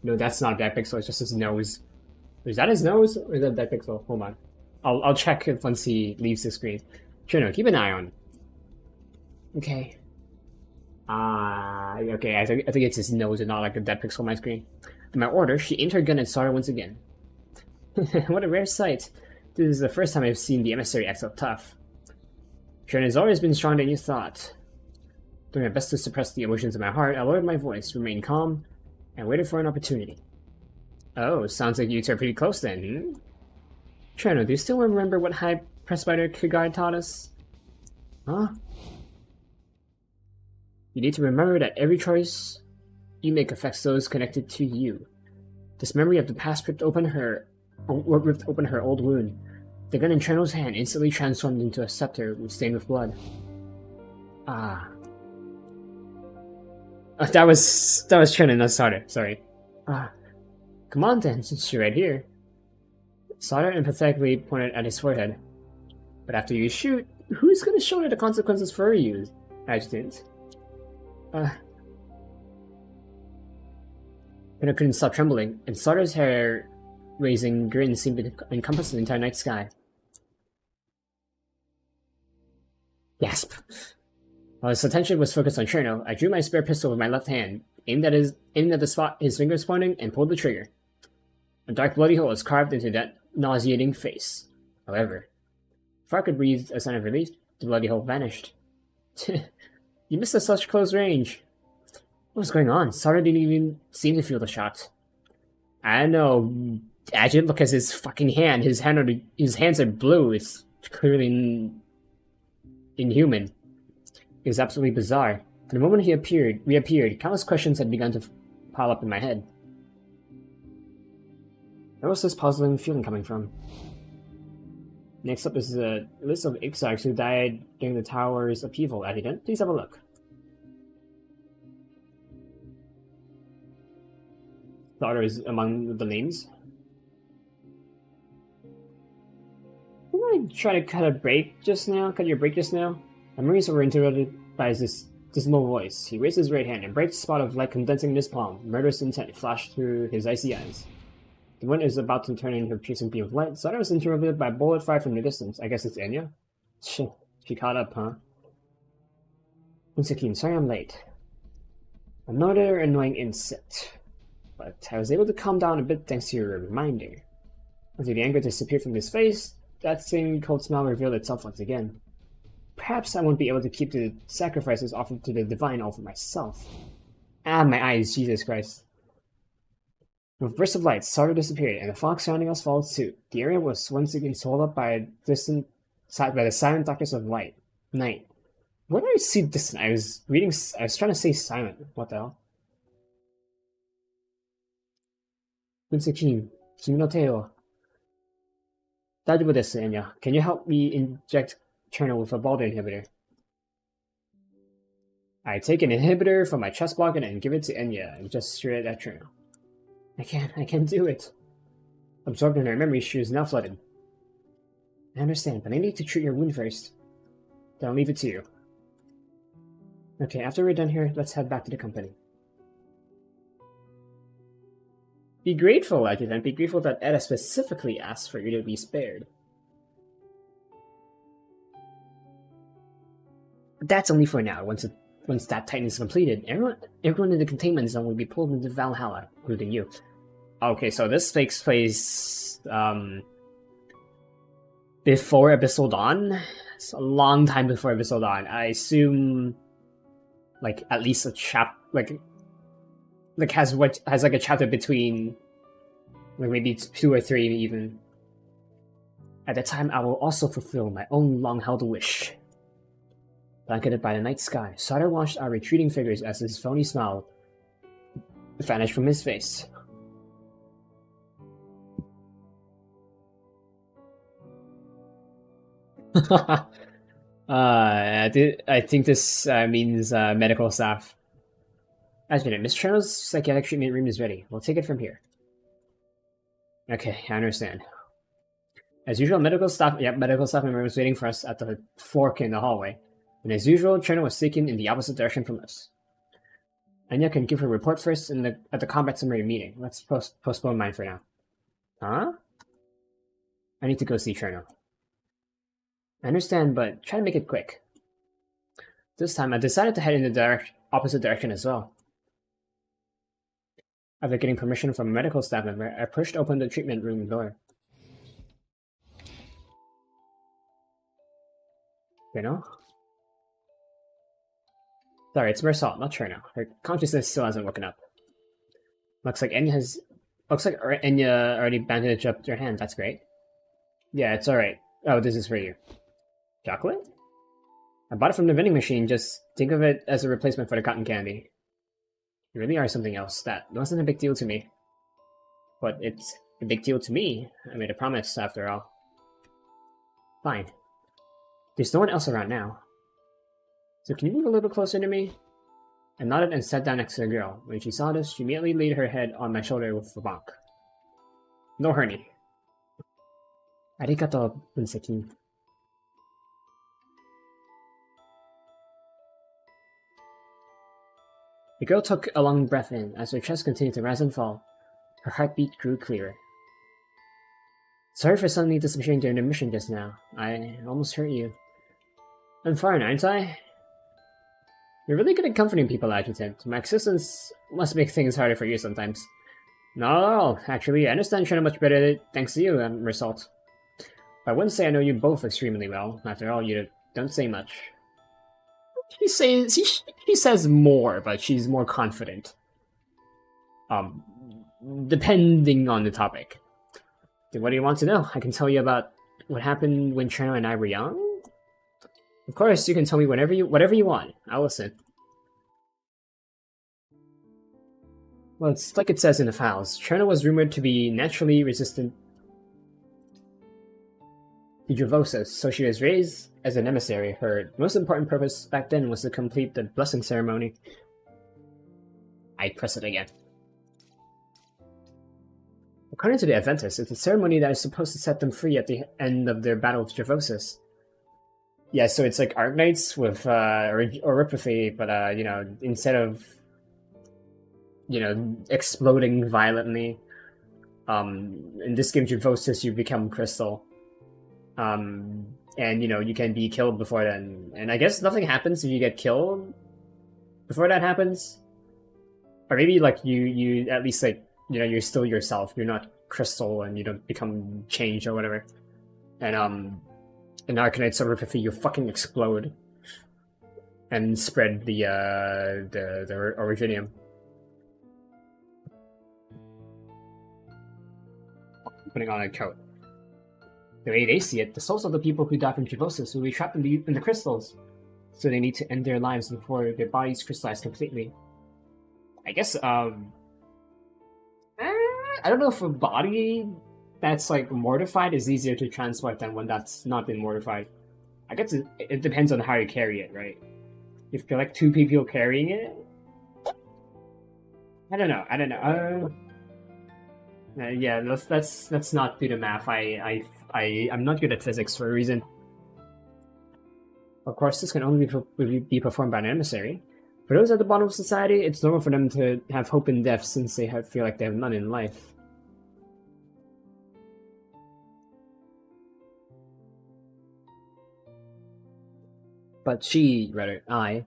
No, that's not that pixel, it's just his nose. Is that his nose? Or is that pixel? Hold on. I'll check it once he leaves the screen. Cherno, keep an eye on. Okay. Okay, I think it's his nose and not like a dead pixel on my screen. In my order, she aimed her gun at Sutter once again. What a rare sight. This is the first time I've seen the emissary act so tough. Cherno has always been stronger than you thought. Doing my best to suppress the emotions in my heart, I lowered my voice, remained calm, and waited for an opportunity. Oh, sounds like you two are pretty close then, hmm? Cherno, do you still remember what High Presbyter Kigard taught us? Huh? You need to remember that every choice you make affects those connected to you. This memory of the past ripped open her old wound. The gun in Cherno's hand instantly transformed into a scepter stained with blood. Ah. Oh, that was Cherno, not Sutter. Sorry. Ah. Come on then, since you're right here. Sutter empathetically pointed at his forehead. But after you shoot, who's gonna shoulder the consequences for you, Adjutant? But I couldn't stop trembling, and Sutter's hair-raising grin seemed to encompass the entire night sky. Gasp! While his attention was focused on Cherno, I drew my spare pistol with my left hand, aimed at the spot his fingers pointing, and pulled the trigger. A dark bloody hole was carved into that nauseating face. However, before I could breathe a sign of relief, the bloody hole vanished. You missed at such close range. What was going on? Sutter didn't even seem to feel the shot. I don't know. Adjutant, look at his fucking hand. His hands are blue. It's clearly inhuman. It was absolutely bizarre. The moment he reappeared, countless questions had begun to pile up in my head. Where was this puzzling feeling coming from? Next up is the list of exarchs who died during the tower's upheaval. Adjutant, please have a look. daughter is among the names. Didn't I try to cut your break just now? My memories were interrupted by this dismal voice. He raised his right hand, and a bright spot of light condensing in his palm. Murderous intent flashed through his icy eyes. The wind is about to turn into a piercing beam of light. Sada was interrupted by a bullet fire from the distance. I guess it's Enya? Shit, she caught up, huh? Unsakin, sorry I'm late. Another annoying insect. But I was able to calm down a bit thanks to your reminder. Until the anger disappeared from his face, that same cold smile revealed itself once again. Perhaps I won't be able to keep the sacrifices offered to the divine all for myself. Ah, my eyes, Jesus Christ. With bursts of light, Sada disappeared, and the fog surrounding us followed suit. The area was once again swallowed up by the silent darkness of night. What did I see distant? I was trying to say silent. What the hell? Unsakin, kimi no te o. Daijoubu desu, Enya. Can you help me inject Cherno with a Balder inhibitor? I take an inhibitor from my chest pocket and give it to Enya and just stare at Cherno. I can't do it. Absorbed in her memory, she is now flooded. I understand, but I need to treat your wound first. Then I'll leave it to you. Okay, after we're done here, let's head back to the company. Be grateful, Adjutant. Be grateful that Eda specifically asked for you to be spared. But that's only for now. Once that Titan is completed, everyone in the Containment Zone will be pulled into Valhalla, including you. Okay, so this takes place before Abyssal Dawn. It's a long time before Abyssal Dawn. I assume, like, at least a has like a chapter between, like, maybe 2 or 3 even. At that time, I will also fulfill my own long-held wish. Blanketed by the night sky, Sada watched our retreating figures as his phony smile vanished from his face. I think this means medical staff. Adjutant, Miss Cherno's psychiatric treatment room is ready. We'll take it from here. Okay, I understand. As usual, medical staff member was waiting for us at the fork in the hallway. And as usual, Cherno was taken in the opposite direction from us. Enya can give her report first at the combat summary meeting. Let's postpone mine for now. Huh? I need to go see Cherno. I understand, but try to make it quick. This time, I decided to head in the opposite direction as well. After getting permission from a medical staff member, I pushed open the treatment room door. Cherno? Sorry, it's Mersal, not Cherno. Her consciousness still hasn't woken up. Looks like Enya already bandaged up her hand. That's great. Yeah, it's alright. Oh, this is for you. Chocolate? I bought it from the vending machine. Just think of it as a replacement for the cotton candy. You really are something else. That wasn't a big deal to me. But it's a big deal to me. I made a promise, after all. Fine. There's no one else around now. So can you move a little closer to me? I nodded and sat down next to the girl. When she saw this, she immediately laid her head on my shoulder with a bonk. No hurry. Arigato, Unsakin. The girl took a long breath in. As her chest continued to rise and fall, her heartbeat grew clearer. Sorry for suddenly disappearing during the mission just now. I almost hurt you. I'm fine, aren't I? You're really good at comforting people, Adjutant. My existence must make things harder for you sometimes. Not at all, actually. I understand Cherno much better thanks to you, Mersal. I wouldn't say I know you both extremely well. After all, you don't say much. She says more, but she's more confident. Depending on the topic. Then what do you want to know? I can tell you about what happened when Cherno and I were young? Of course, you can tell me whatever you want. I'll listen. Well, it's like it says in the files. Cherno was rumored to be naturally resistant to Dravosis, so she was raised as an emissary. Her most important purpose back then was to complete the blessing ceremony. I press it again. According to the Adventists, it's a ceremony that is supposed to set them free at the end of their battle with Dravosis. Yeah, so it's like Arknights with Oripathy, but you know, instead of exploding violently, in this game Dravosis you become crystal. And you can be killed before then. And I guess nothing happens if you get killed before that happens. Or maybe like you at least like you're still yourself. You're not crystal and you don't become changed or whatever. And in Arcanite Silverpathy you fucking explode and spread the Originium. Putting on a coat. The way they see it, the souls of the people who die from Dravosis will be trapped in the crystals, so they need to end their lives before their bodies crystallize completely. I guess, I don't know if a body that's like mortified is easier to transport than one that's not been mortified. I guess it depends on how you carry it, right? If you're like 2 people carrying it, I don't know. Yeah, let's not do the math. I'm not good at physics for a reason. Of course, this can only be performed by an emissary. For those at the bottom of society, it's normal for them to have hope in death since they feel like they have none in life. But I,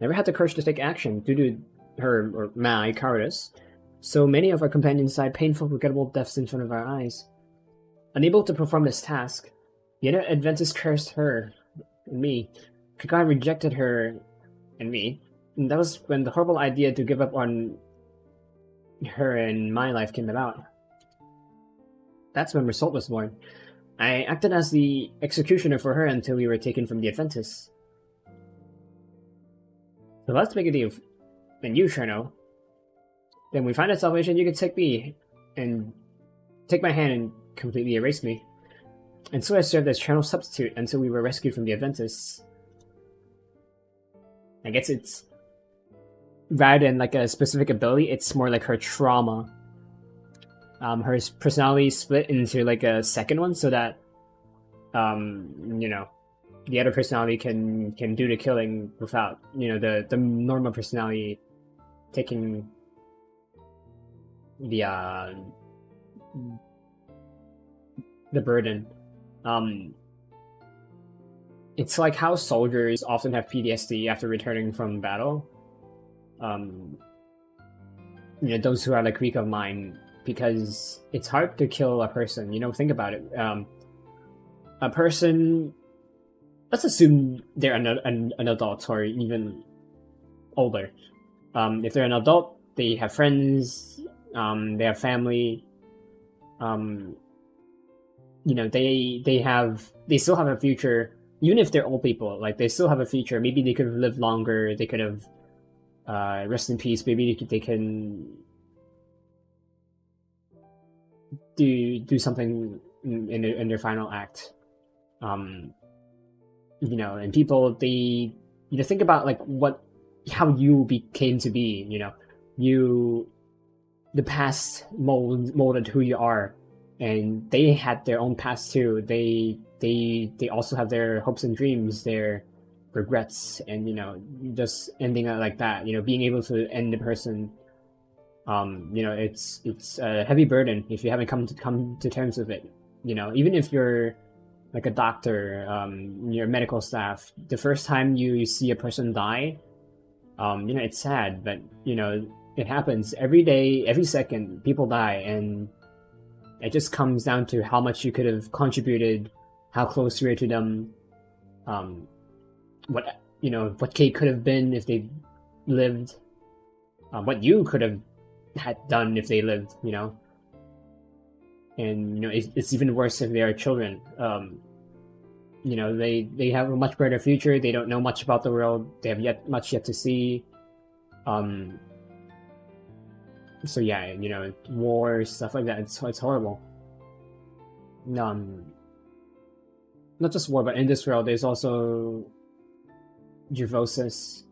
never had the courage to take action due to her, or my, cowardice. So many of our companions died painful, regrettable deaths in front of our eyes. Unable to perform this task, the other Adventists cursed her and me. Kakai rejected her and me. And that was when the horrible idea to give up on her and my life came about. That's when Result was born. I acted as the executioner for her until we were taken from the Adventists. So let's make a deal. And you, Cherno. Then we find a salvation, you can take me and take my hand and completely erase me. And so I served as Cherno's substitute until we were rescued from the Adventists. I guess it's rather than like a specific ability, it's more like her trauma. Her personality split into like a second one so that the other personality can do the killing without the normal personality taking the burden. It's like how soldiers often have PTSD after returning from battle. Those who are like weak of mind, because it's hard to kill a person. Think about it. A person, let's assume they're an adult or even older. If they're an adult, they have friends, they have family. They still have a future. Even if they're old people, like they still have a future. Maybe they could have lived longer. They could have rest in peace. Maybe they can do something in their final act. And people, they think about like how you came to be. The past molded who you are, and they had their own past too. They also have their hopes and dreams, their regrets, and just ending it like that. Being able to end the person. It's a heavy burden if you haven't come to terms with it. Even if you're like a doctor, your medical staff, the first time you see a person die, it's sad, but it happens every day, every second. People die, and it just comes down to how much you could have contributed, how close you were to them, what Kate could have been if they lived, what you could have had done if they lived, and it's even worse if they are children. They have a much brighter future. They don't know much about the world. They have much yet to see. So yeah, war, stuff like that. It's horrible. Not just war, but in this world, there's also Dravosis,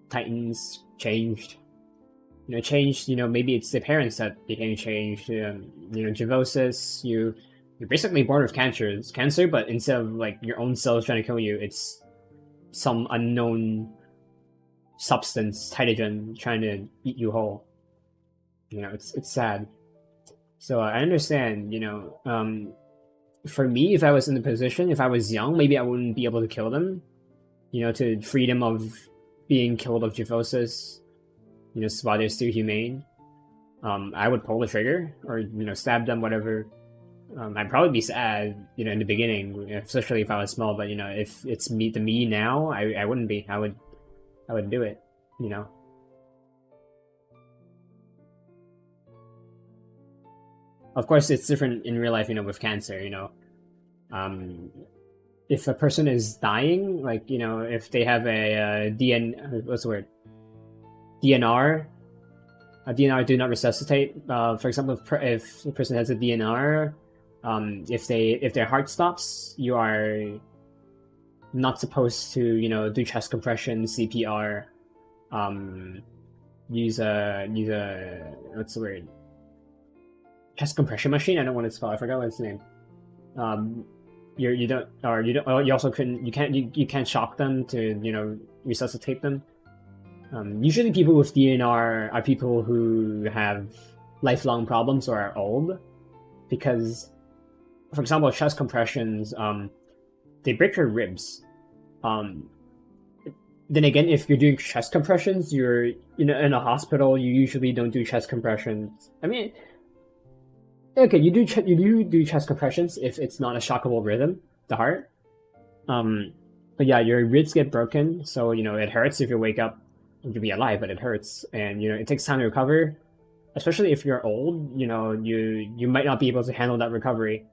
Titans changed. changed. Maybe it's the parents that became changed. Gyvosis, you're basically born with cancer, but instead of like your own cells trying to kill you, it's some unknown substance, Tytogen, trying to eat you whole. It's sad. So I understand. For me, if I was in the position, if I was young, maybe I wouldn't be able to kill them. To free them of being killed of Gyvosis. While they're still humane. I would pull the trigger or stab them, whatever. I'd probably be sad, in the beginning, especially if I was small. But if it's me now, I wouldn't be. I would do it. Of course, it's different in real life. With cancer. If a person is dying, like if they have a what's the word? DNR. A DNR, do not resuscitate. For example, if a person has a DNR, if their heart stops, you are not supposed to do chest compression, CPR, use a what's the word? Chest compression machine. I don't know what it's called. I forgot what its name. You don't, or you don't. You also couldn't. You can't shock them to resuscitate them. Usually, people with DNR are people who have lifelong problems or are old, because, for example, chest compressions, they break your ribs. Then again, if you're doing chest compressions, you're in a hospital. You usually don't do chest compressions. I mean, okay, you do chest compressions if it's not a shockable rhythm, the heart. But yeah, your ribs get broken, so it hurts if you wake up. You'll be alive, but it hurts, and it takes time to recover. Especially if you're old, you might not be able to handle that recovery.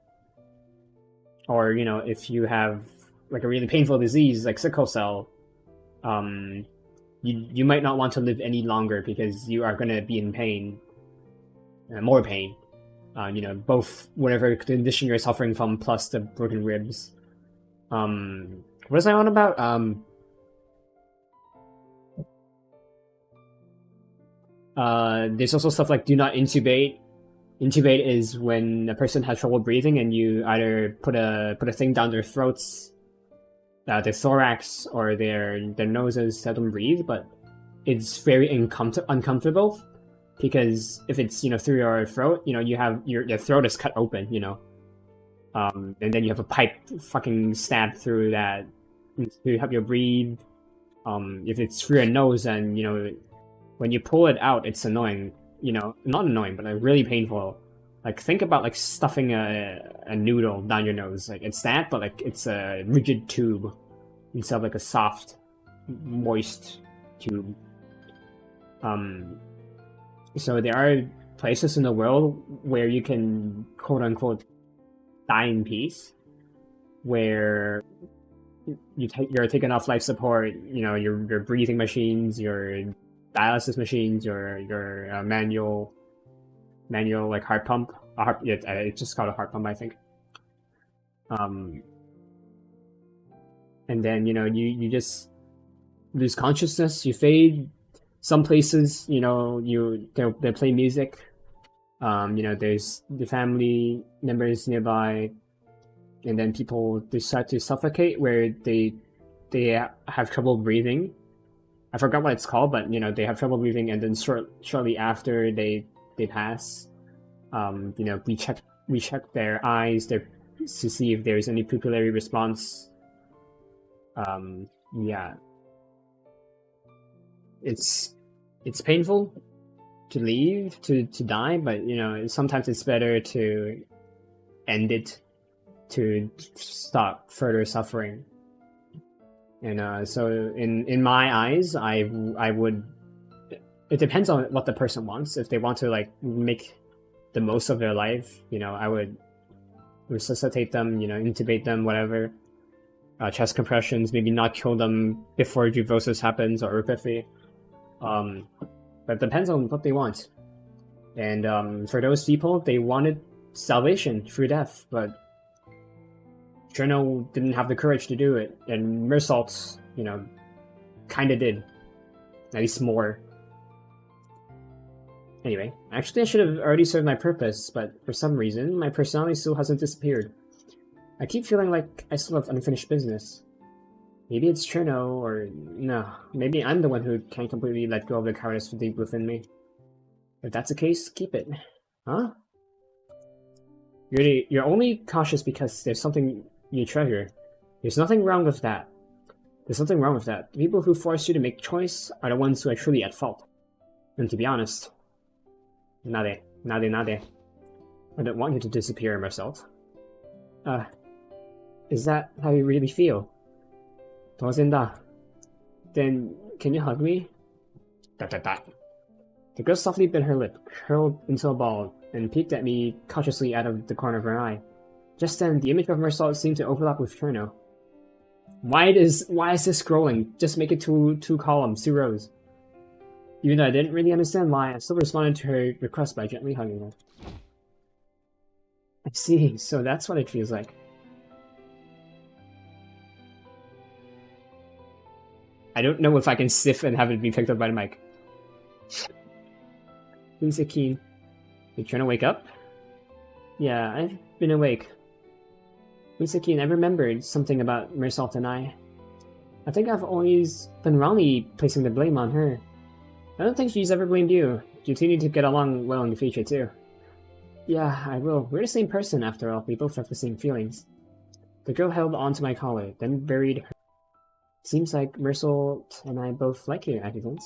Or if you have like a really painful disease like sickle cell, you might not want to live any longer because you are going to be in pain, more pain. Both whatever condition you're suffering from plus the broken ribs. What was I on about? There's also stuff like do not intubate. Intubate is when a person has trouble breathing and you either put a thing down their throats, their thorax, or their noses to let them breathe, but it's very uncomfortable because if it's through your throat, you have your throat is cut open, and then you have a pipe fucking stabbed through that to help you breathe. If it's through your nose, and when you pull it out, it's annoying. Not annoying, but really painful. Like think about like stuffing a noodle down your nose. Like it's that, but like it's a rigid tube instead of like a soft, moist tube. So there are places in the world where you can quote unquote die in peace, where you're taking off life support. Your breathing machines, your dialysis machines, your manual like heart pump. It's just called a heart pump, I think. And then you just lose consciousness. You fade. Some places, they play music. There's the family members nearby, and then people decide to suffocate where they have trouble breathing. I forgot what it's called, but they have trouble breathing, and then shortly after they pass, we check their eyes to see if there's any pupillary response. Yeah, it's painful to leave, to die, but sometimes it's better to end it to stop further suffering. And so in my eyes, I would. It depends on what the person wants. If they want to like make the most of their life, I would resuscitate them, intubate them, whatever. Chest compressions, maybe not kill them before gyvosis happens or epiphany. But it depends on what they want. And for those people, they wanted salvation through death, but Cherno didn't have the courage to do it, and Mersault, kind of did. At least more. Anyway, actually I should have already served my purpose, but for some reason, my personality still hasn't disappeared. I keep feeling like I still have unfinished business. Maybe it's Cherno, or no, maybe I'm the one who can't completely let go of the cowardice deep within me. If that's the case, keep it. Huh? You're only cautious because there's something you treasure. There's nothing wrong with that. There's something wrong with that. The people who force you to make choice are the ones who are truly at fault. And to be honest, nade. I don't want you to disappear, Marcel. Is that how you really feel? 当然だ. Then, can you hug me? The girl softly bit her lip, curled into a ball, and peeked at me cautiously out of the corner of her eye. Just then, the image of Marcel seemed to overlap with Cherno. Why is this scrolling? Just make it two columns, 2 rows. Even though I didn't really understand why, I still responded to her request by gently hugging her. I see, so that's what it feels like. I don't know if I can sniff and have it be picked up by the mic. Keen. You trying to wake up? Yeah, I've been awake. Keen, I remembered something about Marcel and I. I think I've always been wrongly placing the blame on her. I don't think she's ever blamed you. You two need to get along well in the future, too. Yeah, I will. We're the same person, after all. We both have the same feelings. The girl held onto my collar, then buried her. Seems like Marcel and I both like you, Adjutant.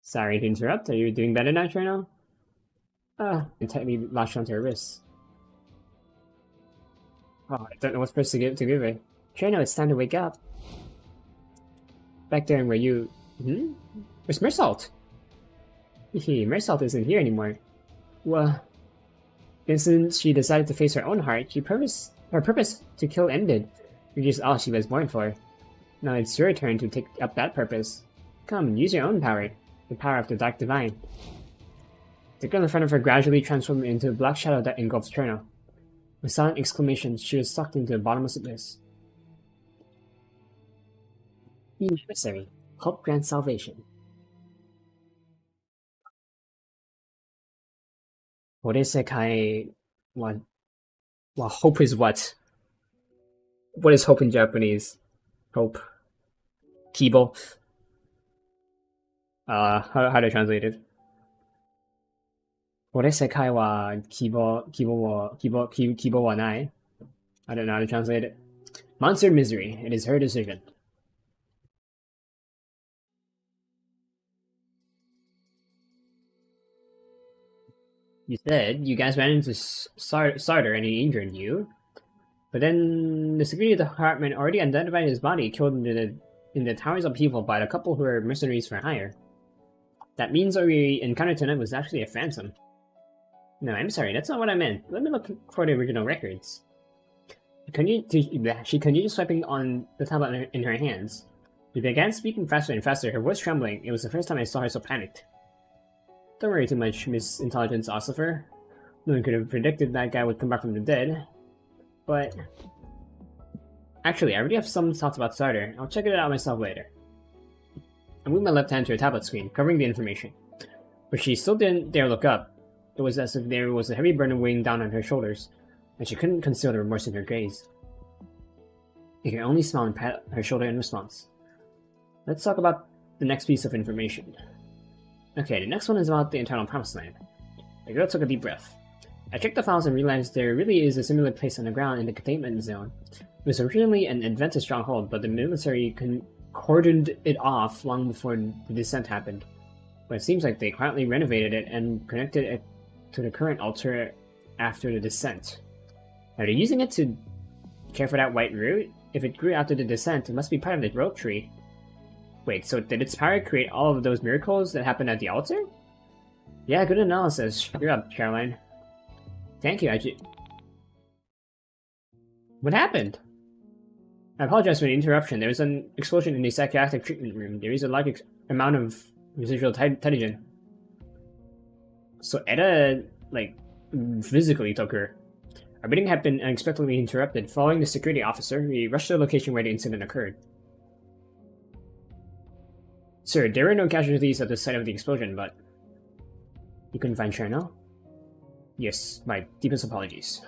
Sorry to interrupt. Are you doing better now, Cherno? And tightly latched onto her wrists. Oh, I don't know what first to give her. Cherno, it's time to wake up. Back there where you... Where's Marcel? Marcel isn't here anymore. Well... And since she decided to face her own heart, her purpose to kill ended, which is all she was born for. Now it's your turn to take up that purpose. Come, use your own power. The power of the Dark Divine. The girl in front of her gradually transformed into a black shadow that engulfed Cherno. With silent exclamations, she was sucked into a bottomless abyss. Emissary, hope grants salvation. Oresekai... What? Well, hope is what? What is hope in Japanese? Hope. Kibo. How do I translate it? Oresekai wa kibo wa nai. I don't know how to translate it. Monster Misery. It is her decision. You said you guys ran into Sarter and he injured you. But then the security department already identified his body killed in the Towers of People by a couple who are mercenaries for hire. That means what we encountered tonight was actually a phantom. No, I'm sorry, that's not what I meant. Let me look for the original records. She continued swiping on the tablet in her hands. She began speaking faster and faster, her voice trembling. It was the first time I saw her so panicked. Don't worry too much, Miss Intelligence Ossifer. No one could have predicted that guy would come back from the dead. But... Actually, I already have some thoughts about Sarter. I'll check it out myself later. I moved my left hand to her tablet screen, covering the information. But she still didn't dare look up. It was as if there was a heavy burden weighing down on her shoulders, and she couldn't conceal the remorse in her gaze. I could only smile and pat her shoulder in response. Let's talk about the next piece of information. Okay, the next one is about the Eternal Promised Land. The girl took a deep breath. I checked the files and realized there really is a similar place on the ground in the Containment Zone. It was originally an Adventist stronghold, but the military cordoned it off long before the descent happened. But it seems like they quietly renovated it and connected it to the current altar after the descent. Are they using it to care for that white root? If it grew after the descent, it must be part of the growth tree. Wait, so did its power create all of those miracles that happened at the altar? Yeah, good analysis. You're up, Caroline. Thank you, What happened? I apologize for the interruption. There was an explosion in the psychiatric treatment room. There is a large amount of residual pterogen. So Eda, physically took her. Our meeting had been unexpectedly interrupted. Following the security officer, we rushed to the location where the incident occurred. Sir, there were no casualties at the site of the explosion, but... You couldn't find Cherno? Yes, my deepest apologies.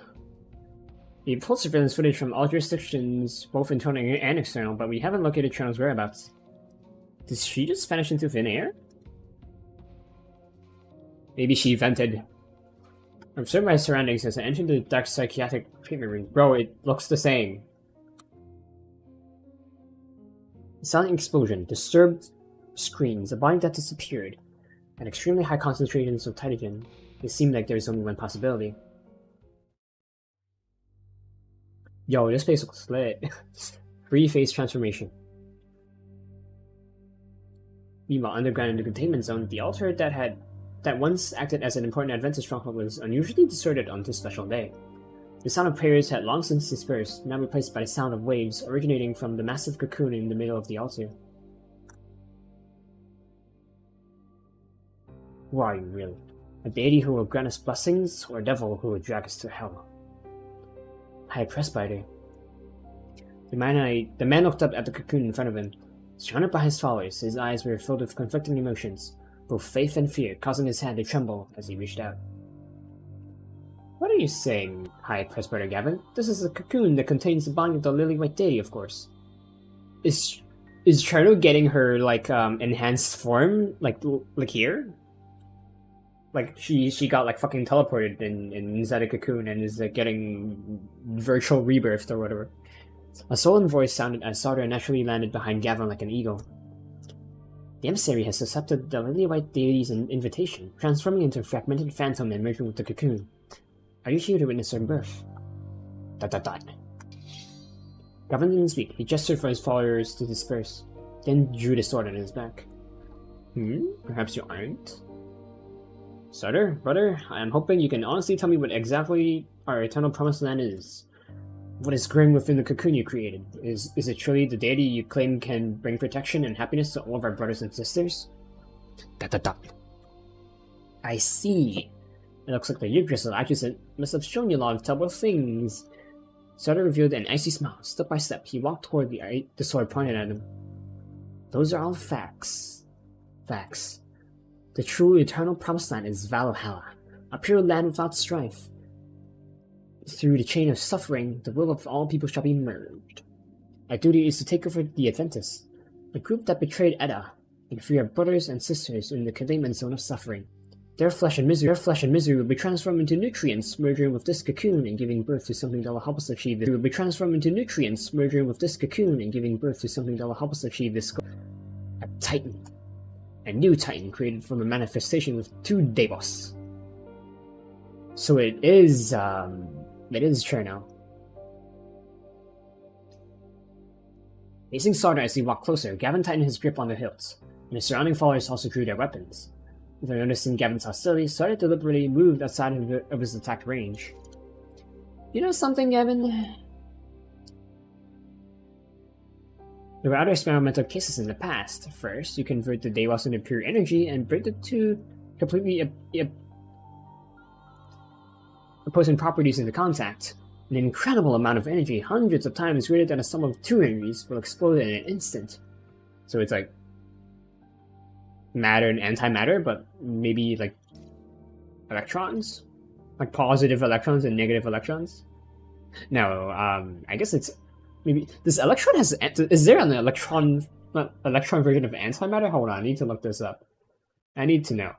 We pulled surveillance footage from all jurisdictions, both internal and external, but we haven't located Cherno's whereabouts. Did she just vanish into thin air? Maybe she vented. I observed my surroundings as I entered the dark psychiatric treatment room. Bro, it looks the same. Silent explosion, disturbed screens, a body that disappeared, and extremely high concentrations of Titan. It seemed like there was only one possibility. Yo, this place looks lit. Three-phase transformation. Meanwhile, underground in the containment zone, the altar that once acted as an important Adventist stronghold was unusually deserted on this special day. The sound of prayers had long since dispersed, now replaced by the sound of waves originating from the massive cocoon in the middle of the altar. Who are you, really? A deity who will grant us blessings, or a devil who will drag us to hell? High Presbyter. The man looked up at the cocoon in front of him. Surrounded by his followers, his eyes were filled with conflicting emotions, both faith and fear, causing his hand to tremble as he reached out. What are you saying, High Presbyter Gavin? This is a cocoon that contains the body of the lily-white deity, of course. Is Cherno getting her, enhanced form, like here? Like, she got, fucking teleported inside a cocoon and is, getting virtual rebirthed or whatever. A sullen voice sounded as Sauter naturally landed behind Gavin like an eagle. The emissary has accepted the lily-white deity's invitation, transforming into a fragmented phantom and merging with the cocoon. Are you here to witness her birth? ... Gavin didn't speak. He gestured for his followers to disperse, then drew the sword on his back. Perhaps you aren't? Sauter, brother, I am hoping you can honestly tell me what exactly our eternal promised land is. What is growing within the cocoon you created? Is it truly the deity you claim can bring protection and happiness to all of our brothers and sisters? ... I see. It looks like the Eucharist Adjutant must have shown you a lot of terrible things. Sauter revealed an icy smile. Step by step, he walked toward the sword pointed at him. Those are all facts. Facts. The true eternal promised land is Valhalla, a pure land without strife. Through the chain of suffering, the will of all people shall be merged. Our duty is to take over the Adventists, the group that betrayed Edda, and free our brothers and sisters in the containment zone of suffering. Their flesh and misery will be transformed into nutrients, merging with this cocoon and giving birth to something that will help us achieve this. Will be transformed into nutrients, merging with this cocoon and giving birth to something that will help us achieve this goal. A Titan. A new Titan created from a manifestation with two Devos. So it is Cherno. Facing Sauter as he walked closer, Gavin tightened his grip on the hilt, and his surrounding followers also drew their weapons. Without noticing Gavin's hostility, Sauter deliberately moved outside of his attack range. You know something, Gavin? There were other experimental cases in the past. First, you convert the Devos into pure energy and break the two completely opposing properties into contact. An incredible amount of energy, hundreds of times greater than the sum of two energies, will explode in an instant. So it's like matter and antimatter, but maybe like electrons? Like positive electrons and negative electrons? No, I guess it's maybe this electron has. Is there an electron version of antimatter? Hold on, I need to look this up. I need to know.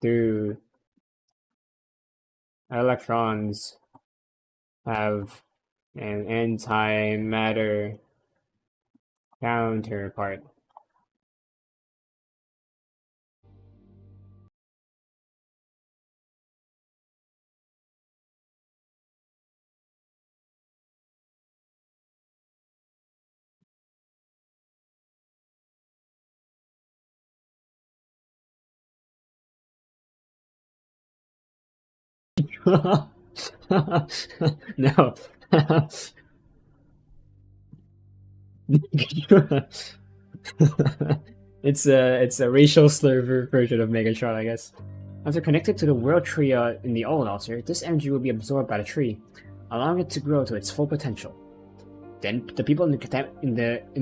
Do electrons have an antimatter counterpart? No. It's a racial slur version of Megatron, I guess. After connected to the world tree in the old altar, this energy will be absorbed by the tree, allowing it to grow to its full potential. Then the people in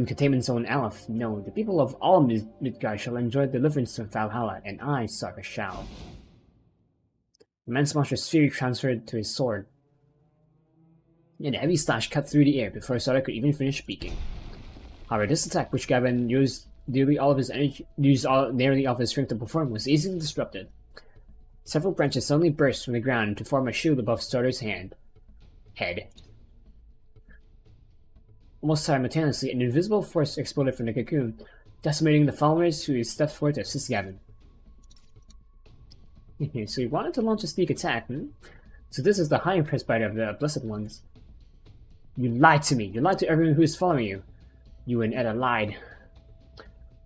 Containment Zone Aleph know the people of all Midgard shall enjoy deliverance from Valhalla, and I, Saga, shall. The man's monstrous fury transferred to his sword, and a heavy slash cut through the air before Saga could even finish speaking. However, this attack, which Gavin used nearly all of his strength to perform, was easily disrupted. Several branches suddenly burst from the ground to form a shield above Starter's head. Almost simultaneously, an invisible force exploded from the cocoon, decimating the followers who stepped forward to assist Gavin. So you wanted to launch a sneak attack, hmm? So this is the high impressed biter of the Blessed Ones. You lied to me! You lied to everyone who is following you! You and Edda lied.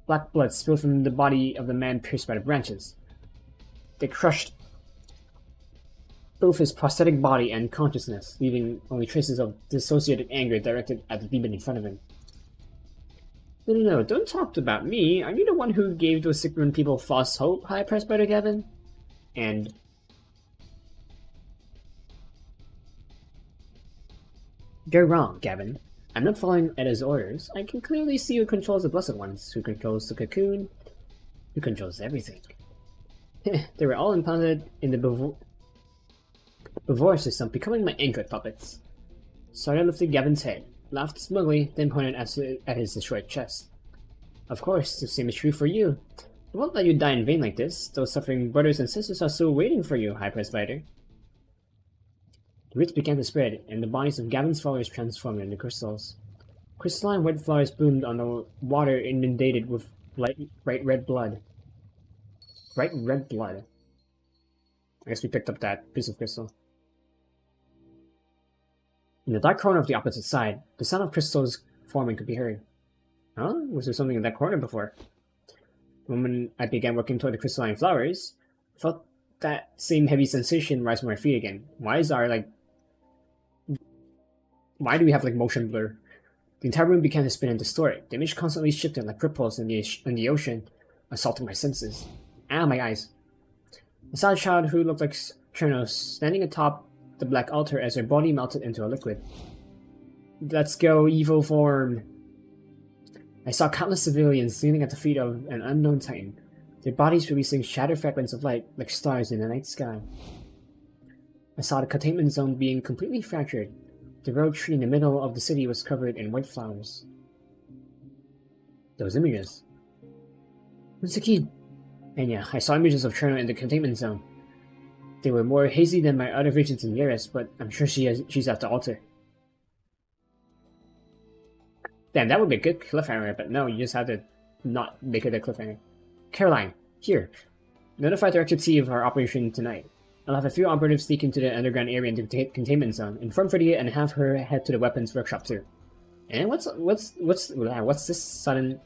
Black blood spilled from the body of the man pierced by the branches. They crushed both his prosthetic body and consciousness, leaving only traces of dissociated anger directed at the demon in front of him. No, don't talk about me. Are you the one who gave those Sigmund people false hope, High Presbyter Gavin? And... You're wrong, Gavin. I'm not following Edda's orders. I can clearly see who controls the Blessed Ones, who controls the cocoon, who controls everything. They were all implanted in the Bevor system, becoming my anchor puppets. Sarda lifted Gavin's head, laughed smugly, then pointed at his destroyed chest. Of course, the same is true for you. I won't let you die in vain like this. Those suffering brothers and sisters are still waiting for you, High Presbyter. The roots began to spread, and the bodies of Gavin's followers transformed into crystals. Crystalline white flowers bloomed on the water inundated with bright red blood. Bright red blood. I guess we picked up that piece of crystal. In the dark corner of the opposite side, the sound of crystals forming could be heard. Huh? Was there something in that corner before? The moment I began working toward the crystalline flowers, I felt that same heavy sensation rise from my feet again. Why do we have motion blur? The entire room began to spin and distort. The image constantly shifted like ripples in the ocean, assaulting my senses. Ow, my eyes. I saw a child who looked like Cherno standing atop the black altar as her body melted into a liquid. Let's go, evil form! I saw countless civilians kneeling at the feet of an unknown titan, their bodies releasing shattered fragments of light like stars in the night sky. I saw the containment zone being completely fractured. The road tree in the middle of the city was covered in white flowers. Those images. Once again. And yeah, I saw images of Cherno in the containment zone. They were more hazy than my other visions in Yaris, but I'm sure she's at the altar. Damn, that would be a good cliffhanger, but no, you just have to not make it a cliffhanger. Caroline, here. Notify Director T of our operation tonight. I'll have a few operatives sneak into the underground area in the containment zone, inform Fredia, and have her head to the weapons workshop too. And what's this sudden...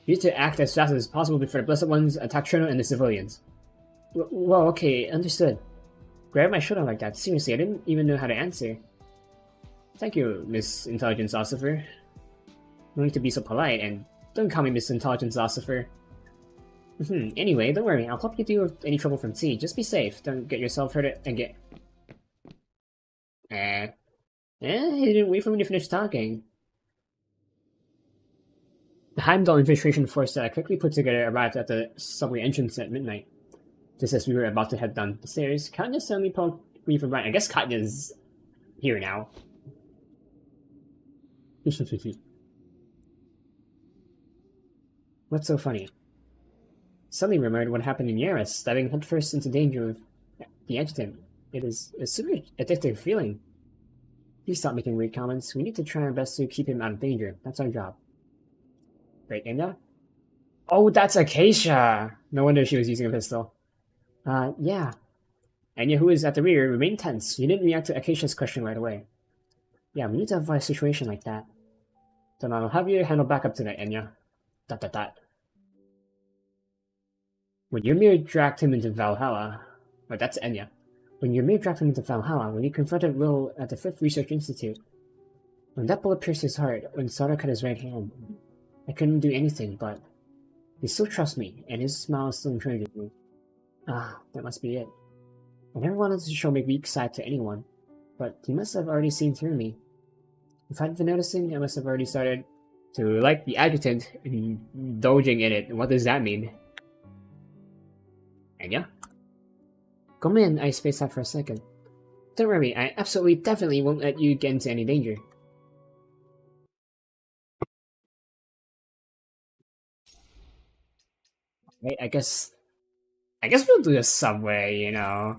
You need to act as fast as possible before the Blessed Ones attack Cherno and the civilians. Well, okay, understood. Grab my shoulder like that. Seriously, I didn't even know how to answer. Thank you, Miss Intelligence Ossifer. No need to be so polite, and don't call me Miss Intelligence Ossifer. Anyway, don't worry, I'll help you deal with any trouble from T. Just be safe. Don't get yourself hurt and get... he didn't wait for me to finish talking. The Heimdall infiltration force that I quickly put together arrived at the subway entrance at midnight. Just as we were about to head down the stairs, Katya suddenly poked me from right. I guess Katya's here now. What's so funny? Suddenly remembered what happened in Yaris, diving headfirst into danger with the Adjutant. It is a super addictive feeling. Please stop making weird comments. We need to try our best to keep him out of danger. That's our job. Right, Enya? Oh, that's Acacia! No wonder she was using a pistol. Yeah. Enya, who is at the rear, remained tense. You didn't react to Acacia's question right away. Yeah, we need to avoid a situation like that. Then I'll have you handle backup tonight, Enya. ... When Ymir dragged him into Valhalla... Oh, that's Enya. When Ymir dragged him into Valhalla, when he confronted Will at the 5th Research Institute, when that bullet pierced his heart, when Sarda cut his right hand, I couldn't do anything, but he still trusts me, and his smile still encourages me. Ah, that must be it. I never wanted to show my weak side to anyone, but he must have already seen through me. If I'd been noticing, I must have already started to like the adjutant and indulging in it. What does that mean? And yeah. Come in, I spaced out for a second. Don't worry, I absolutely definitely won't let you get into any danger. Right, I guess we'll do the subway, you know.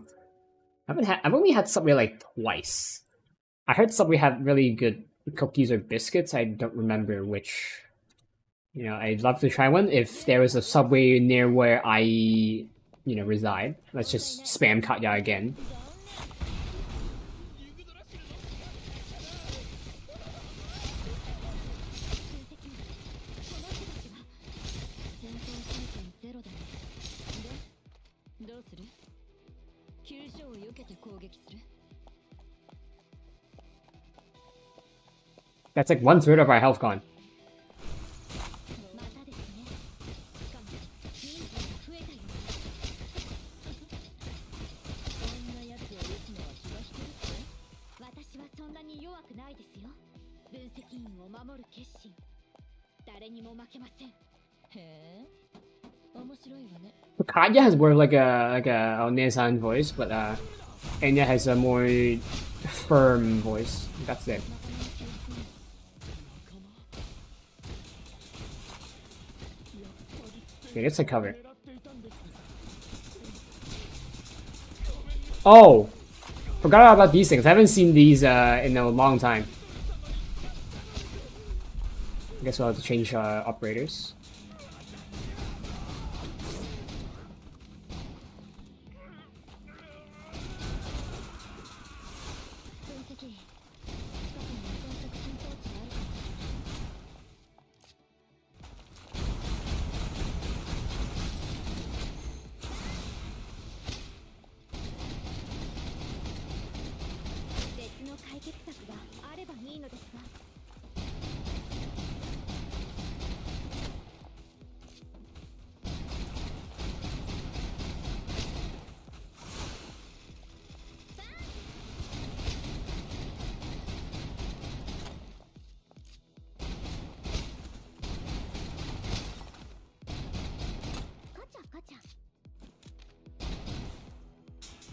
I've only had subway like twice. I heard subway had really good cookies or biscuits. I don't remember which. You know, I'd love to try one if there was a subway near where I, reside. Let's just spam Katya again. That's like 1/3 of our health gone. Katya has more like a Onesan voice, but Enya has a more firm voice. That's it. Okay, it's a cover. Oh! Forgot about these things. I haven't seen these in a long time. I guess we'll have to change operators.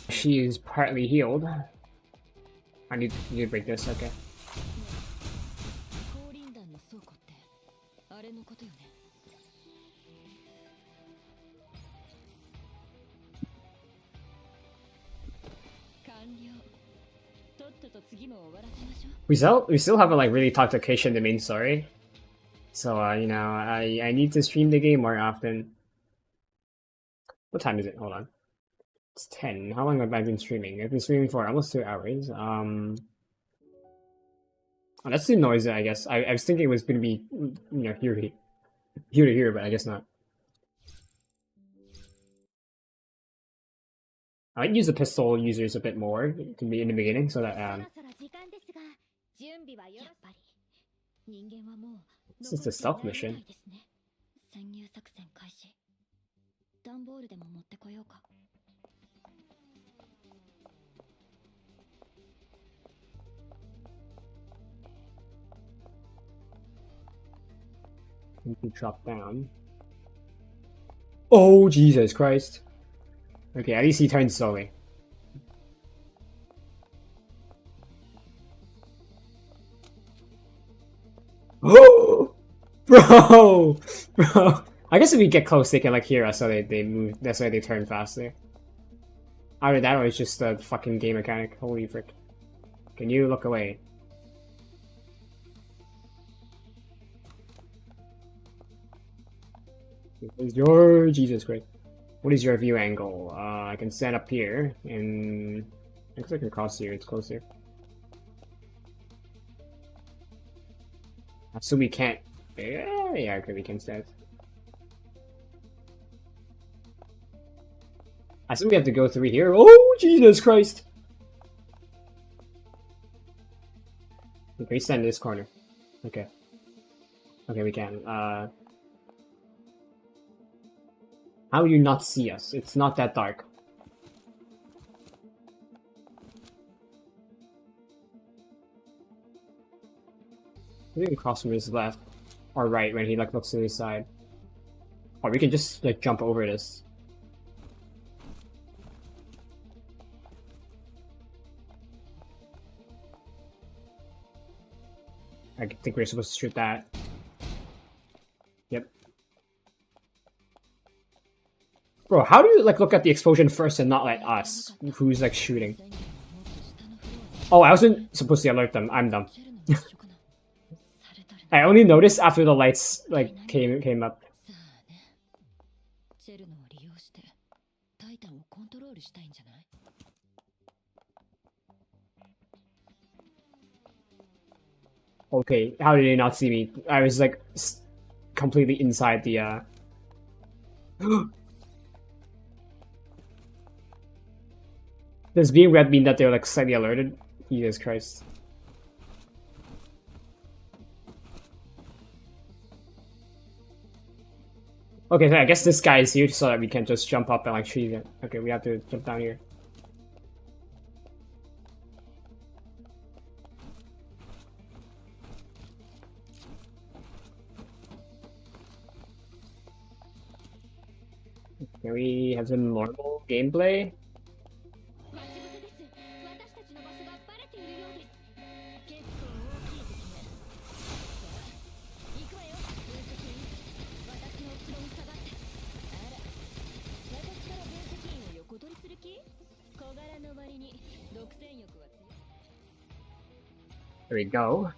She is partly healed. I need to break this, okay. We still haven't like really talked to Keisha in the main story. So I need to stream the game more often. What time is it? Hold on. It's 10. How long have I been streaming? I've been streaming for almost 2 hours. Oh, that's too noisy, I guess. I was thinking it was gonna be, here to here, but I guess not. I might use the pistol users a bit more to be in the beginning, so that this is the stealth mission. You can drop down. Oh, Jesus Christ. Okay, at least he turns slowly. Oh! Bro! Bro! I guess if we get close, they can like hear us, so they move. That's why they turn faster. Either that or it's just a fucking game mechanic. Holy frick. Can you look away? What is your Jesus Christ? What is your view angle? I can stand up here, and looks like I can cross here. It's closer. So we can't. Yeah, okay, we can stand. I assume we have to go through here. Oh, Jesus Christ! Okay, stand in this corner. Okay. Okay, we can. How do you not see us? It's not that dark. We can cross from his left or right when he like looks to his side. Or we can just like jump over this. I think we're supposed to shoot that. Yep. Bro, how do you like look at the explosion first and not like us? Who's like shooting? Oh, I wasn't supposed to alert them. I'm dumb. I only noticed after the lights like came up. Okay, how did they not see me? I was like completely inside the Does being red mean that they're like slightly alerted? Jesus Christ. Okay, so I guess this guy is here so that we can just jump up and like shoot it. Okay, we have to jump down here. Can we have some normal gameplay? There we go.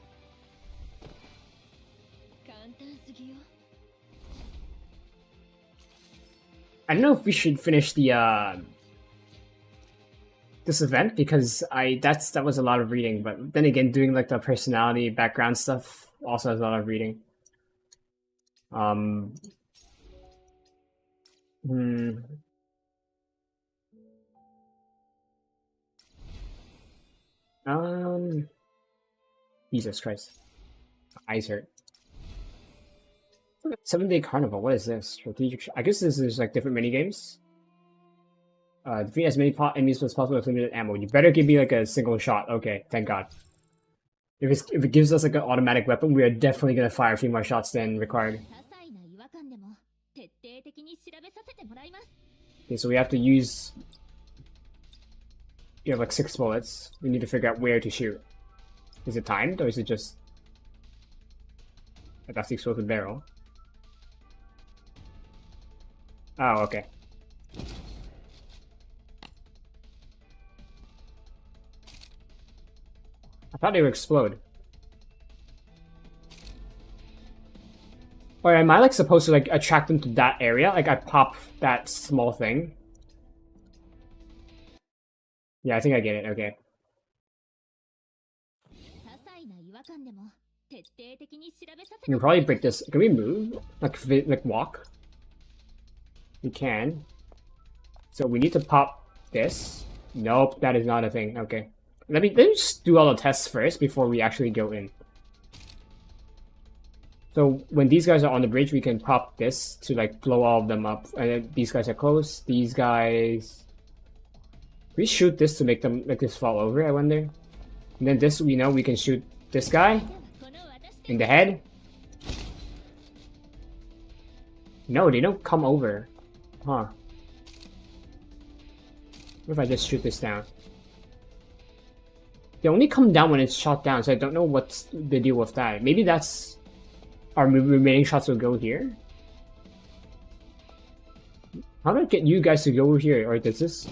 I don't know if we should finish the this event because that was a lot of reading, but then again doing like the personality background stuff also has a lot of reading. Jesus Christ. My eyes hurt. 7-day carnival, what is this? Strategic I guess this is like different mini games. Defeat as many enemies as possible with limited ammo. You better give me like a single shot. Okay, thank God. If it gives us like an automatic weapon, we are definitely gonna fire a few more shots than required. Okay, so we have to use... You have like 6 bullets. We need to figure out where to shoot. Is it timed or is it just... That's the explosive barrel. Oh, okay. I thought they would explode. Or am I like supposed to like attract them to that area? Like I pop that small thing? Yeah, I think I get it, okay. We can probably break this. Can we move? Like walk? We can. So we need to pop this. Nope, that is not a thing. Okay. Let me just do all the tests first before we actually go in. So when these guys are on the bridge, we can pop this to like blow all of them up. And then these guys are close. These guys... We shoot this to make them like this fall over, I wonder. And then this, we know we can shoot this guy in the head. No, they don't come over. Huh. What if I just shoot this down? They only come down when it's shot down, so I don't know what's the deal with that. Maybe that's... Our remaining shots will go here? How do I get you guys to go over here? Or does this...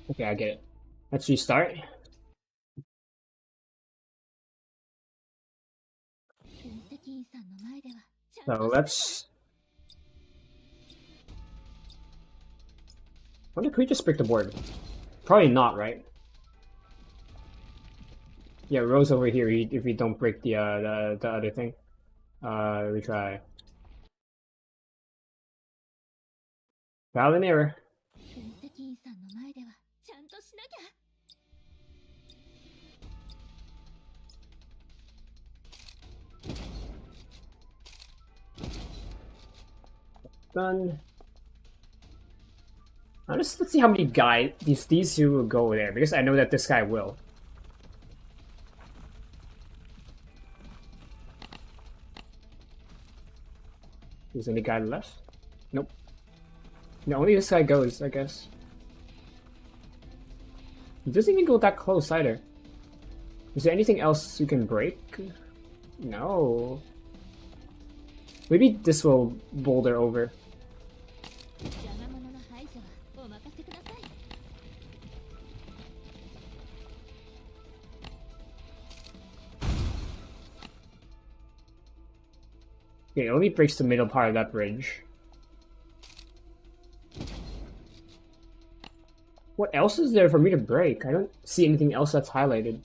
Okay, I get it. Let's restart. So let's... I wonder, could we just break the board? Probably not, right? Yeah, Rose over here if we don't break the other thing. We try. Trial and error. Done. Let's see how many guys these two will go there, because I know that this guy will. Is any guy left? Nope. No, only this guy goes, I guess. He doesn't even go that close either. Is there anything else you can break? No. Maybe this will boulder over. Okay, it only breaks the middle part of that bridge. What else is there for me to break? I don't see anything else that's highlighted.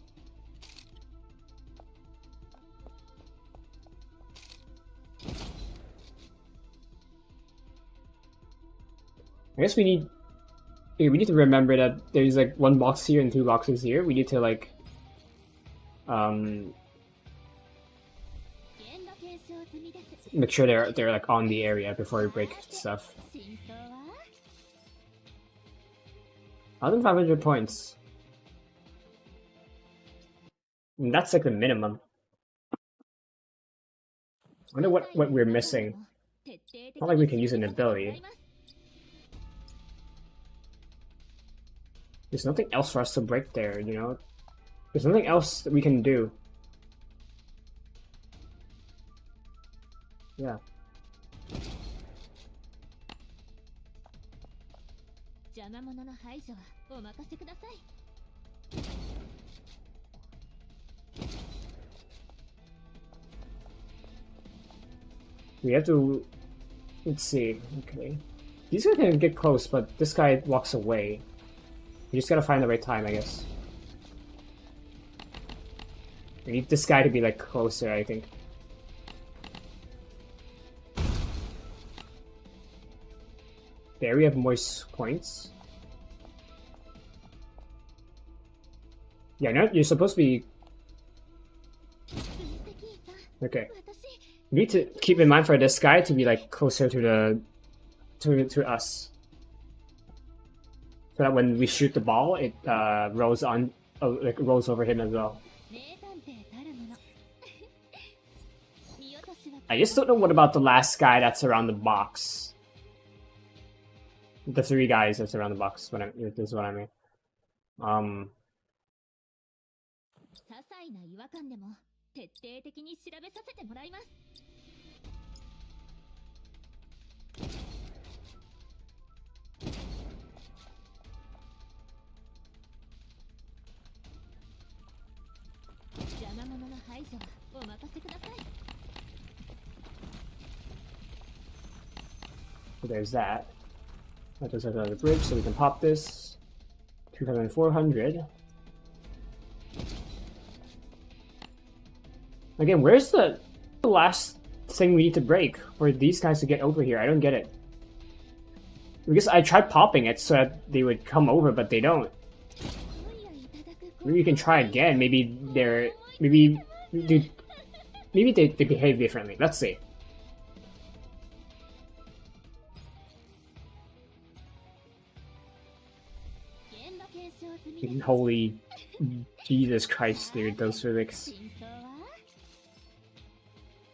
I guess we need to remember that there's like one box here and two boxes here. We need to like make sure they're like on the area before we break stuff. 1,500 points. And that's like the minimum. I wonder what we're missing. Not like we can use an ability. There's nothing else for us to break there, you know? There's nothing else that we can do. Yeah. We have to... Let's see. Okay. These guys can get close, but this guy walks away. We just gotta find the right time, I guess. We need this guy to be like closer, I think. There we have more points. Yeah, no, you're supposed to be... Okay. We need to keep in mind for this guy to be like closer to the... to us. So that when we shoot the ball, it rolls on... like rolls over him as well. I just don't know what about the last guy that's around the box. The three guys that's around the box. This is what I mean. So there's that. That does have another bridge, so we can pop this. 2,400. Again, where's the last thing we need to break for these guys to get over here? I don't get it. Because I tried popping it so that they would come over, but they don't. Maybe you can try again. Maybe they're... Maybe they behave differently. Let's see. Holy Jesus Christ, dude, those physics.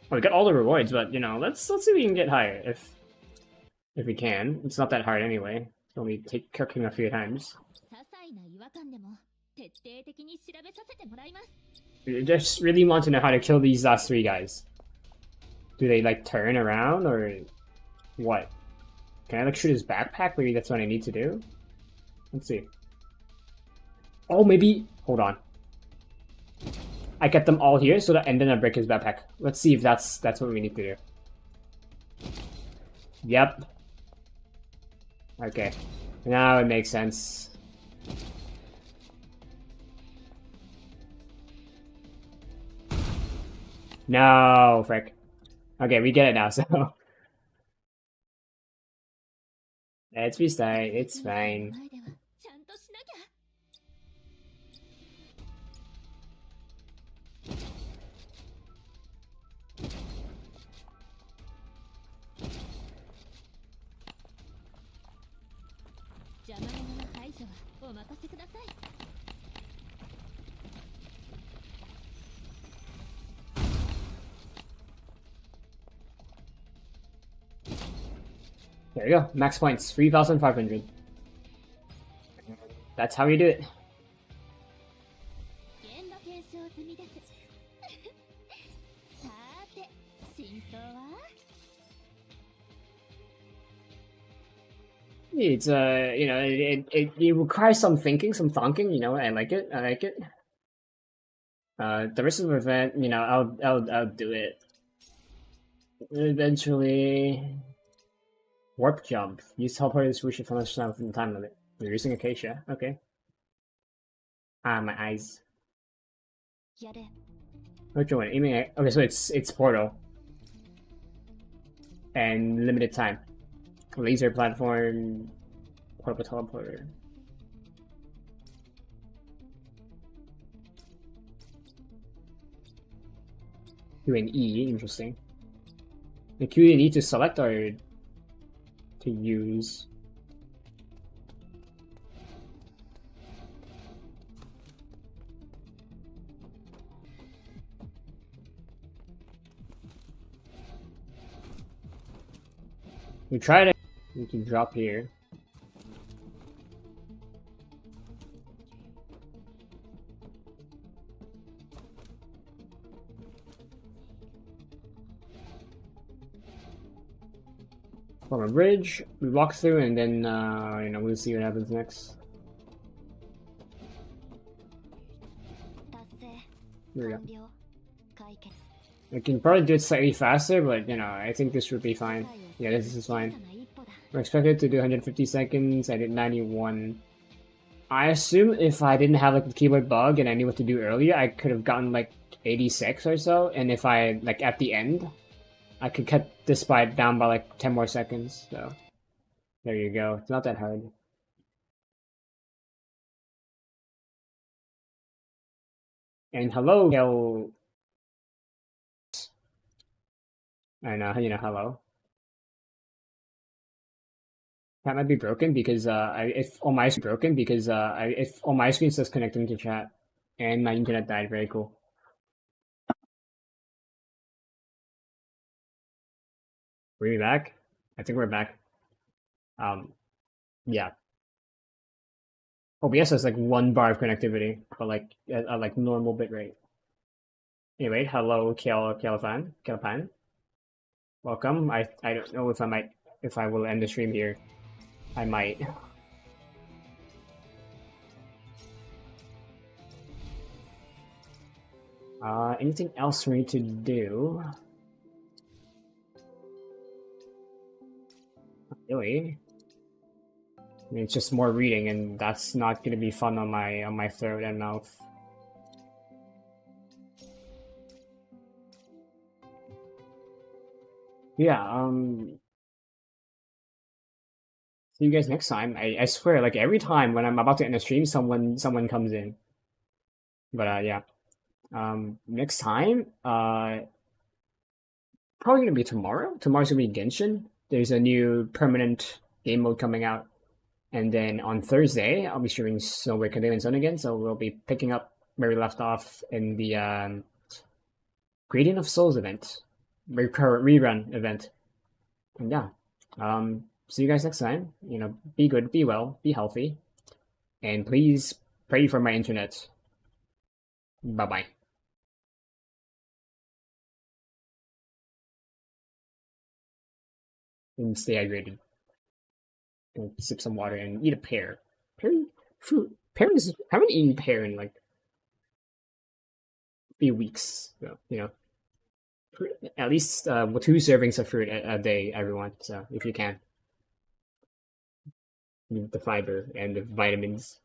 Well, we got all the rewards, but you know, let's see if we can get higher if we can. It's not that hard anyway. It's only cooking a few times. I just really want to know how to kill these last three guys. Do they like turn around or what? Can I like shoot his backpack? Maybe that's what I need to do. Let's see. Oh, maybe... Hold on. I get them all here, so that, and then I break his backpack. Let's see if that's what we need to do. Yep. Okay. Now it makes sense. No, frick. Okay, we get it now, so... Let's restart, it's fine. There you go. Max points, 3,500. That's how you do it. It's you know, it requires some thinking, some thonking. You know, I like it. I like it. The rest of the event, you know, I'll do it eventually. Warp jump. Use teleporters wish from the time limit. You're using Acacia. Okay. Ah, my eyes. Which one? Aiming at, okay, so it's portal and limited time. Laser platform, portable teleporter. Q and E, interesting. The Q and E to select or to use? We try to. We can drop here. From a bridge, we walk through, and then you know, we'll see what happens next. There we go. I can probably do it slightly faster, but you know, I think this should be fine. Yeah, this is fine. We're expected to do 150 seconds. I did 91. I assume if I didn't have like the keyboard bug and I knew what to do earlier, I could have gotten like 86 or so. And if I like at the end, I could cut this down by like 10 more seconds. So there you go. It's not that hard. And hello, Kel. I know, you know, hello. That might be broken because if on my screen says connecting to chat, and my internet died. Very cool. Are we back? I think we're back. Yeah. OBS has like 1 bar of connectivity, but like at like normal bitrate. Anyway, hello, Kelpan. Welcome. I don't know if I will end the stream here. I might. Anything else for me to do? Not really. I mean, it's just more reading, and that's not gonna be fun on my throat and mouth. Yeah. See you guys next time. I swear, like every time when I'm about to end a stream, someone comes in. But yeah. Next time, probably gonna be tomorrow. Tomorrow's gonna be Genshin. There's a new permanent game mode coming out. And then on Thursday, I'll be streaming Snowbreak Containment Zone again, so we'll be picking up where we left off in the Gradient of Souls event. Rerun event. And yeah. See you guys next time. You know, be good, be well, be healthy. And please pray for my internet. Bye-bye. And stay hydrated. And sip some water and eat a pear. Fruit. I haven't eaten pear in like a few weeks. So, you know, at least 2 servings of fruit a day, everyone. So if you can, the fiber and the vitamins.